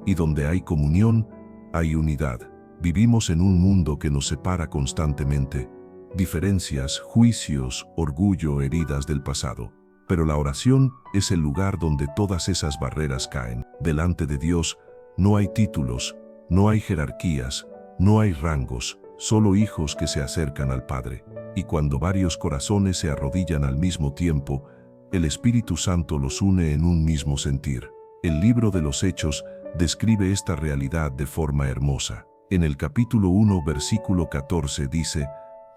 y donde hay comunión, hay unidad. Vivimos en un mundo que nos separa constantemente, diferencias, juicios, orgullo, heridas del pasado. Pero la oración es el lugar donde todas esas barreras caen. Delante de Dios no hay títulos, no hay jerarquías, no hay rangos, solo hijos que se acercan al Padre. Y cuando varios corazones se arrodillan al mismo tiempo, el Espíritu Santo los une en un mismo sentir. El libro de los Hechos describe esta realidad de forma hermosa. En el capítulo 1, versículo 14 dice: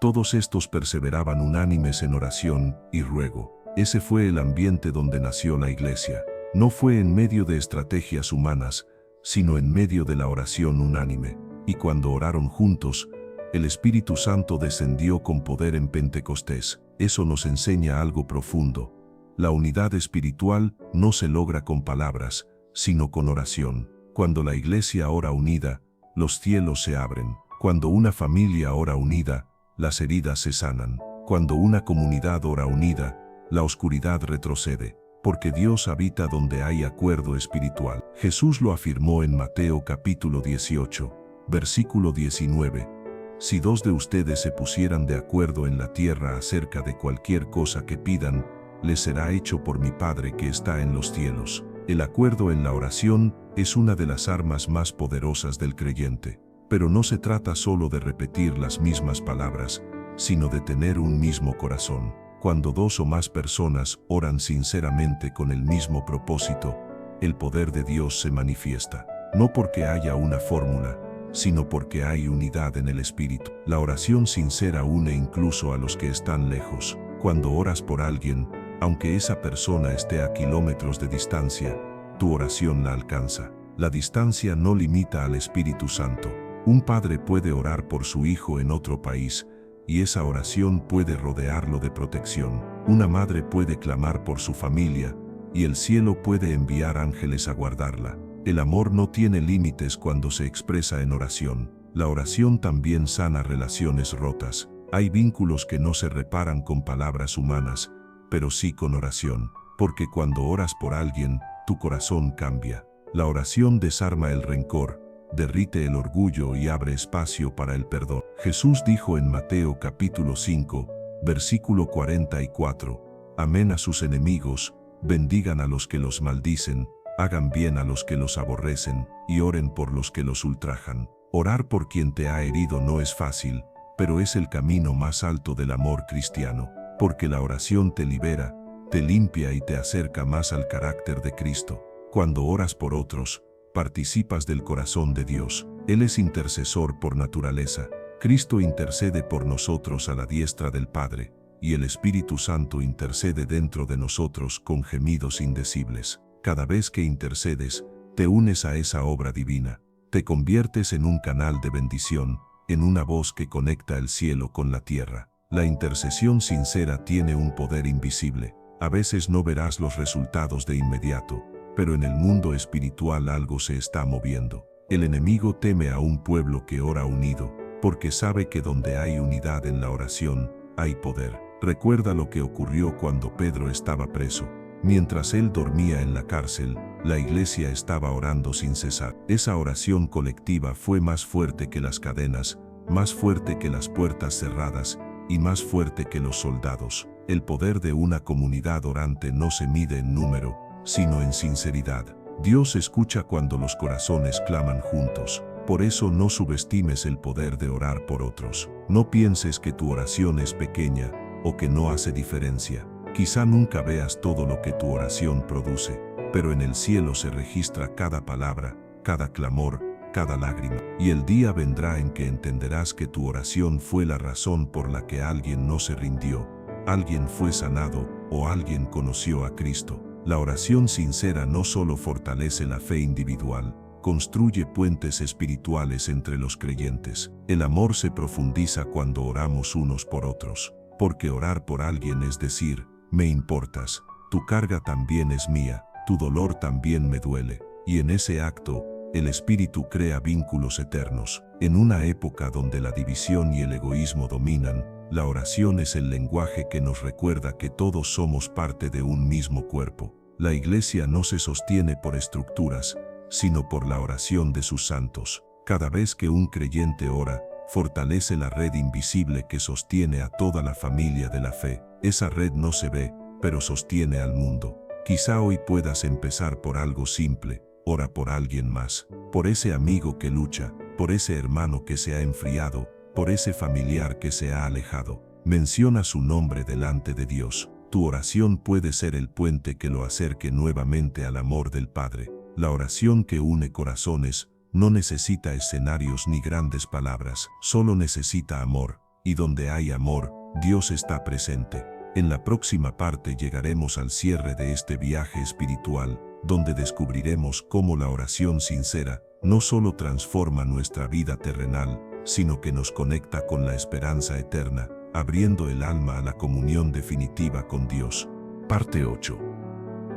todos estos perseveraban unánimes en oración y ruego. Ese fue el ambiente donde nació la iglesia. No fue en medio de estrategias humanas, sino en medio de la oración unánime. Y cuando oraron juntos, el Espíritu Santo descendió con poder en Pentecostés. Eso nos enseña algo profundo. La unidad espiritual no se logra con palabras, sino con oración. Cuando la iglesia ora unida, los cielos se abren. Cuando una familia ora unida, las heridas se sanan. Cuando una comunidad ora unida, la oscuridad retrocede, porque Dios habita donde hay acuerdo espiritual. Jesús lo afirmó en Mateo capítulo 18, versículo 19. Si 2 de ustedes se pusieran de acuerdo en la tierra acerca de cualquier cosa que pidan, les será hecho por mi Padre que está en los cielos. El acuerdo en la oración es una de las armas más poderosas del creyente. Pero no se trata solo de repetir las mismas palabras, sino de tener un mismo corazón. Cuando 2 o más personas oran sinceramente con el mismo propósito, el poder de Dios se manifiesta. No porque haya una fórmula, sino porque hay unidad en el Espíritu. La oración sincera une incluso a los que están lejos. Cuando oras por alguien, aunque esa persona esté a kilómetros de distancia, tu oración la alcanza. La distancia no limita al Espíritu Santo. Un padre puede orar por su hijo en otro país, y esa oración puede rodearlo de protección. Una madre puede clamar por su familia, y el cielo puede enviar ángeles a guardarla. El amor no tiene límites cuando se expresa en oración. La oración también sana relaciones rotas. Hay vínculos que no se reparan con palabras humanas, pero sí con oración. Porque cuando oras por alguien, tu corazón cambia. La oración desarma el rencor, derrite el orgullo y abre espacio para el perdón. Jesús dijo en Mateo capítulo 5, versículo 44, amen a sus enemigos, bendigan a los que los maldicen, hagan bien a los que los aborrecen, y oren por los que los ultrajan. Orar por quien te ha herido no es fácil, pero es el camino más alto del amor cristiano, porque la oración te libera, te limpia y te acerca más al carácter de Cristo. Cuando oras por otros, participas del corazón de Dios. Él es intercesor por naturaleza. Cristo intercede por nosotros a la diestra del Padre. y el Espíritu Santo intercede dentro de nosotros con gemidos indecibles. Cada vez que intercedes, te unes a esa obra divina. Te conviertes en un canal de bendición, en una voz que conecta el cielo con la tierra. La intercesión sincera tiene un poder invisible. A veces no verás los resultados de inmediato, pero en el mundo espiritual algo se está moviendo. El enemigo teme a un pueblo que ora unido, porque sabe que donde hay unidad en la oración, hay poder. Recuerda lo que ocurrió cuando Pedro estaba preso. Mientras él dormía en la cárcel, la iglesia estaba orando sin cesar. Esa oración colectiva fue más fuerte que las cadenas, más fuerte que las puertas cerradas y más fuerte que los soldados. El poder de una comunidad orante no se mide en número, sino en sinceridad. Dios escucha cuando los corazones claman juntos. Por eso no subestimes el poder de orar por otros. No pienses que tu oración es pequeña o que no hace diferencia. Quizá nunca veas todo lo que tu oración produce, pero en el cielo se registra cada palabra, cada clamor, cada lágrima. Y el día vendrá en que entenderás que tu oración fue la razón por la que alguien no se rindió, alguien fue sanado o alguien conoció a Cristo. La oración sincera no solo fortalece la fe individual, construye puentes espirituales entre los creyentes. El amor se profundiza cuando oramos unos por otros, porque orar por alguien es decir, me importas, tu carga también es mía, tu dolor también me duele, y en ese acto, el Espíritu crea vínculos eternos. En una época donde la división y el egoísmo dominan, la oración es el lenguaje que nos recuerda que todos somos parte de un mismo cuerpo. La iglesia no se sostiene por estructuras, sino por la oración de sus santos. Cada vez que un creyente ora, fortalece la red invisible que sostiene a toda la familia de la fe. Esa red no se ve, pero sostiene al mundo. Quizá hoy puedas empezar por algo simple. Ora por alguien más, por ese amigo que lucha, por ese hermano que se ha enfriado, por ese familiar que se ha alejado. Menciona su nombre delante de Dios. Tu oración puede ser el puente que lo acerque nuevamente al amor del Padre. La oración que une corazones no necesita escenarios ni grandes palabras, solo necesita amor, y donde hay amor, Dios está presente. En la próxima parte llegaremos al cierre de este viaje espiritual, donde descubriremos cómo la oración sincera no solo transforma nuestra vida terrenal, sino que nos conecta con la esperanza eterna, abriendo el alma a la comunión definitiva con Dios. Parte 8.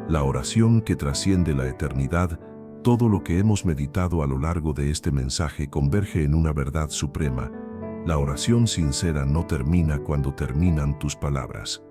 La oración que trasciende la eternidad. Todo lo que hemos meditado a lo largo de este mensaje converge en una verdad suprema. La oración sincera no termina cuando terminan tus palabras.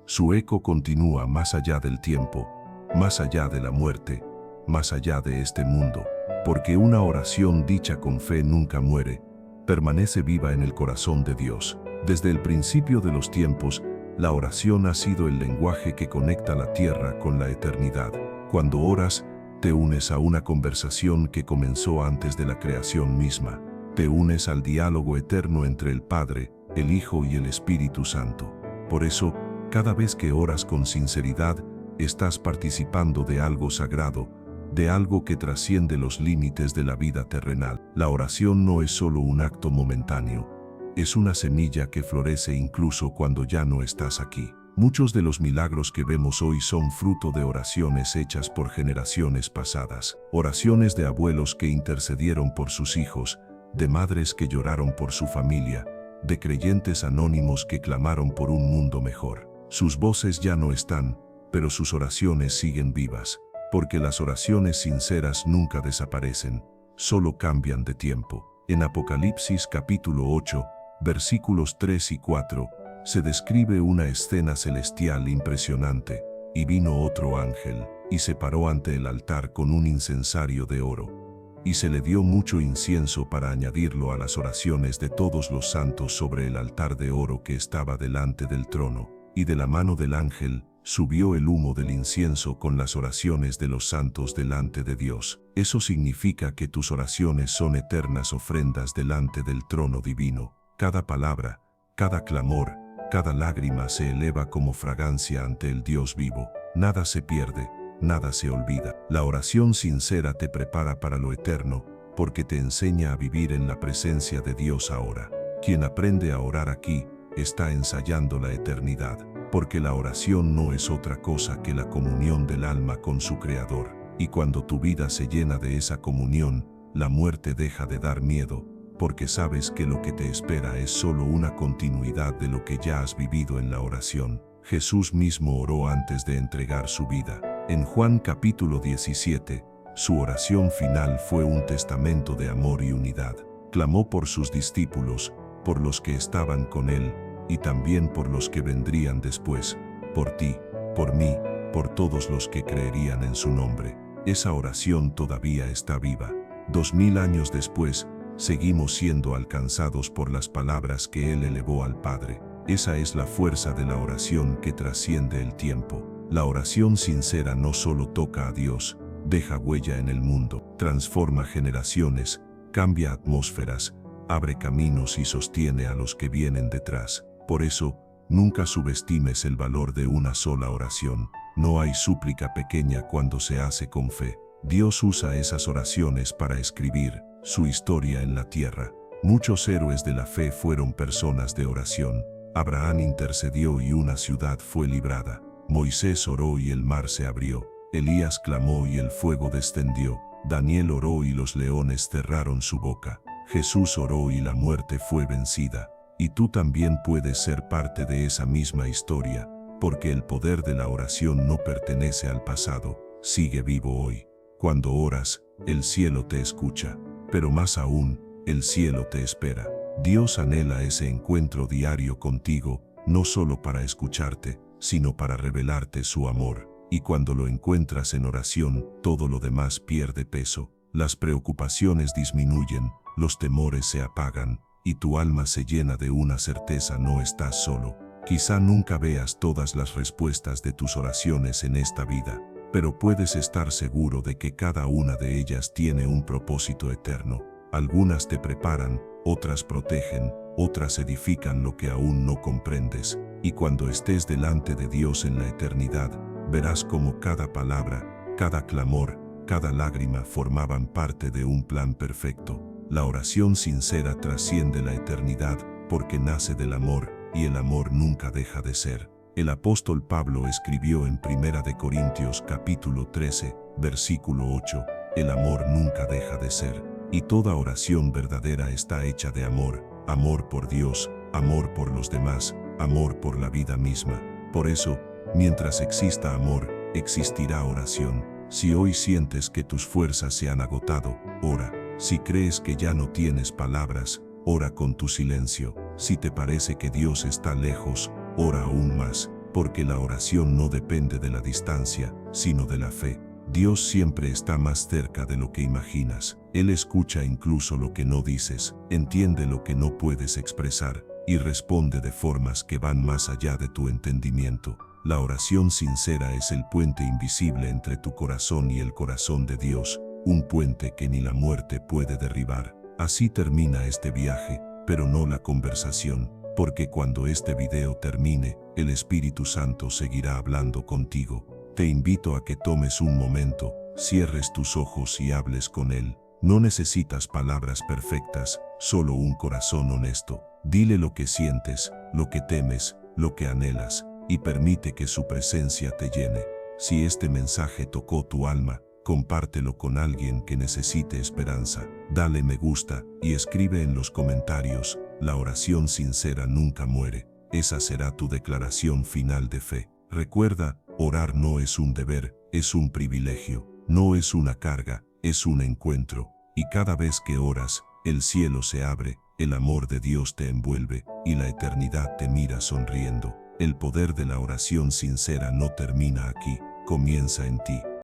Su eco continúa más allá del tiempo, más allá de la muerte, más allá de este mundo, porque una oración dicha con fe nunca muere, permanece viva en el corazón de Dios. Desde el principio de los tiempos, la oración ha sido el lenguaje que conecta la tierra con la eternidad. Cuando oras, te unes a una conversación que comenzó antes de la creación misma. Te unes al diálogo eterno entre el Padre, el Hijo y el Espíritu Santo. Por eso, cada vez que oras con sinceridad, estás participando de algo sagrado, de algo que trasciende los límites de la vida terrenal. La oración no es solo un acto momentáneo, es una semilla que florece incluso cuando ya no estás aquí. Muchos de los milagros que vemos hoy son fruto de oraciones hechas por generaciones pasadas. Oraciones de abuelos que intercedieron por sus hijos, de madres que lloraron por su familia, de creyentes anónimos que clamaron por un mundo mejor. Sus voces ya no están, pero sus oraciones siguen vivas, porque las oraciones sinceras nunca desaparecen, solo cambian de tiempo. En Apocalipsis capítulo 8, versículos 3 y 4, se describe una escena celestial impresionante. Y vino otro ángel, y se paró ante el altar con un incensario de oro. Y se le dio mucho incienso para añadirlo a las oraciones de todos los santos sobre el altar de oro que estaba delante del trono. Y de la mano del ángel subió el humo del incienso con las oraciones de los santos delante de Dios. Eso significa que tus oraciones son eternas ofrendas delante del trono divino. Cada palabra, cada clamor, cada lágrima se eleva como fragancia ante el Dios vivo. Nada se pierde, nada se olvida. La oración sincera te prepara para lo eterno, porque te enseña a vivir en la presencia de Dios ahora. Quien aprende a orar aquí, está ensayando la eternidad, porque la oración no es otra cosa que la comunión del alma con su Creador, y cuando tu vida se llena de esa comunión, la muerte deja de dar miedo, porque sabes que lo que te espera es solo una continuidad de lo que ya has vivido en la oración. Jesús mismo oró antes de entregar su vida. En Juan capítulo 17, su oración final fue un testamento de amor y unidad. Clamó por sus discípulos, por los que estaban con él, y también por los que vendrían después, por ti, por mí, por todos los que creerían en su nombre. Esa oración todavía está viva. 2000 años después, seguimos siendo alcanzados por las palabras que él elevó al Padre. Esa es la fuerza de la oración que trasciende el tiempo. La oración sincera no solo toca a Dios, deja huella en el mundo, transforma generaciones, cambia atmósferas, abre caminos y sostiene a los que vienen detrás. Por eso, nunca subestimes el valor de una sola oración. No hay súplica pequeña cuando se hace con fe. Dios usa esas oraciones para escribir su historia en la tierra. Muchos héroes de la fe fueron personas de oración. Abraham intercedió y una ciudad fue librada. Moisés oró y el mar se abrió. Elías clamó y el fuego descendió. Daniel oró y los leones cerraron su boca. Jesús oró y la muerte fue vencida. Y tú también puedes ser parte de esa misma historia, porque el poder de la oración no pertenece al pasado, sigue vivo hoy. Cuando oras, el cielo te escucha, pero más aún, el cielo te espera. Dios anhela ese encuentro diario contigo, no solo para escucharte, sino para revelarte su amor. Y cuando lo encuentras en oración, todo lo demás pierde peso. Las preocupaciones disminuyen, los temores se apagan, y tu alma se llena de una certeza: no estás solo. Quizá nunca veas todas las respuestas de tus oraciones en esta vida, pero puedes estar seguro de que cada una de ellas tiene un propósito eterno. Algunas te preparan, otras protegen, otras edifican lo que aún no comprendes, y cuando estés delante de Dios en la eternidad, verás cómo cada palabra, cada clamor, cada lágrima formaban parte de un plan perfecto. La oración sincera trasciende la eternidad porque nace del amor, y el amor nunca deja de ser. El apóstol Pablo escribió en 1 de Corintios capítulo 13, versículo 8, el amor nunca deja de ser, y toda oración verdadera está hecha de amor, amor por Dios, amor por los demás, amor por la vida misma. Por eso, mientras exista amor, existirá oración. Si hoy sientes que tus fuerzas se han agotado, ora. Si crees que ya no tienes palabras, ora con tu silencio. Si te parece que Dios está lejos, ora aún más, porque la oración no depende de la distancia, sino de la fe. Dios siempre está más cerca de lo que imaginas. Él escucha incluso lo que no dices, entiende lo que no puedes expresar, y responde de formas que van más allá de tu entendimiento. La oración sincera es el puente invisible entre tu corazón y el corazón de Dios, un puente que ni la muerte puede derribar. Así termina este viaje, pero no la conversación, porque cuando este video termine, el Espíritu Santo seguirá hablando contigo. Te invito a que tomes un momento, cierres tus ojos y hables con Él. No necesitas palabras perfectas, solo un corazón honesto. Dile lo que sientes, lo que temes, lo que anhelas, y permite que su presencia te llene. Si este mensaje tocó tu alma, compártelo con alguien que necesite esperanza. Dale me gusta y escribe en los comentarios: la oración sincera nunca muere. Esa será tu declaración final de fe. Recuerda, orar no es un deber, es un privilegio. No es una carga, es un encuentro. Y cada vez que oras, el cielo se abre, el amor de Dios te envuelve, y la eternidad te mira sonriendo. El poder de la oración sincera no termina aquí, comienza en ti.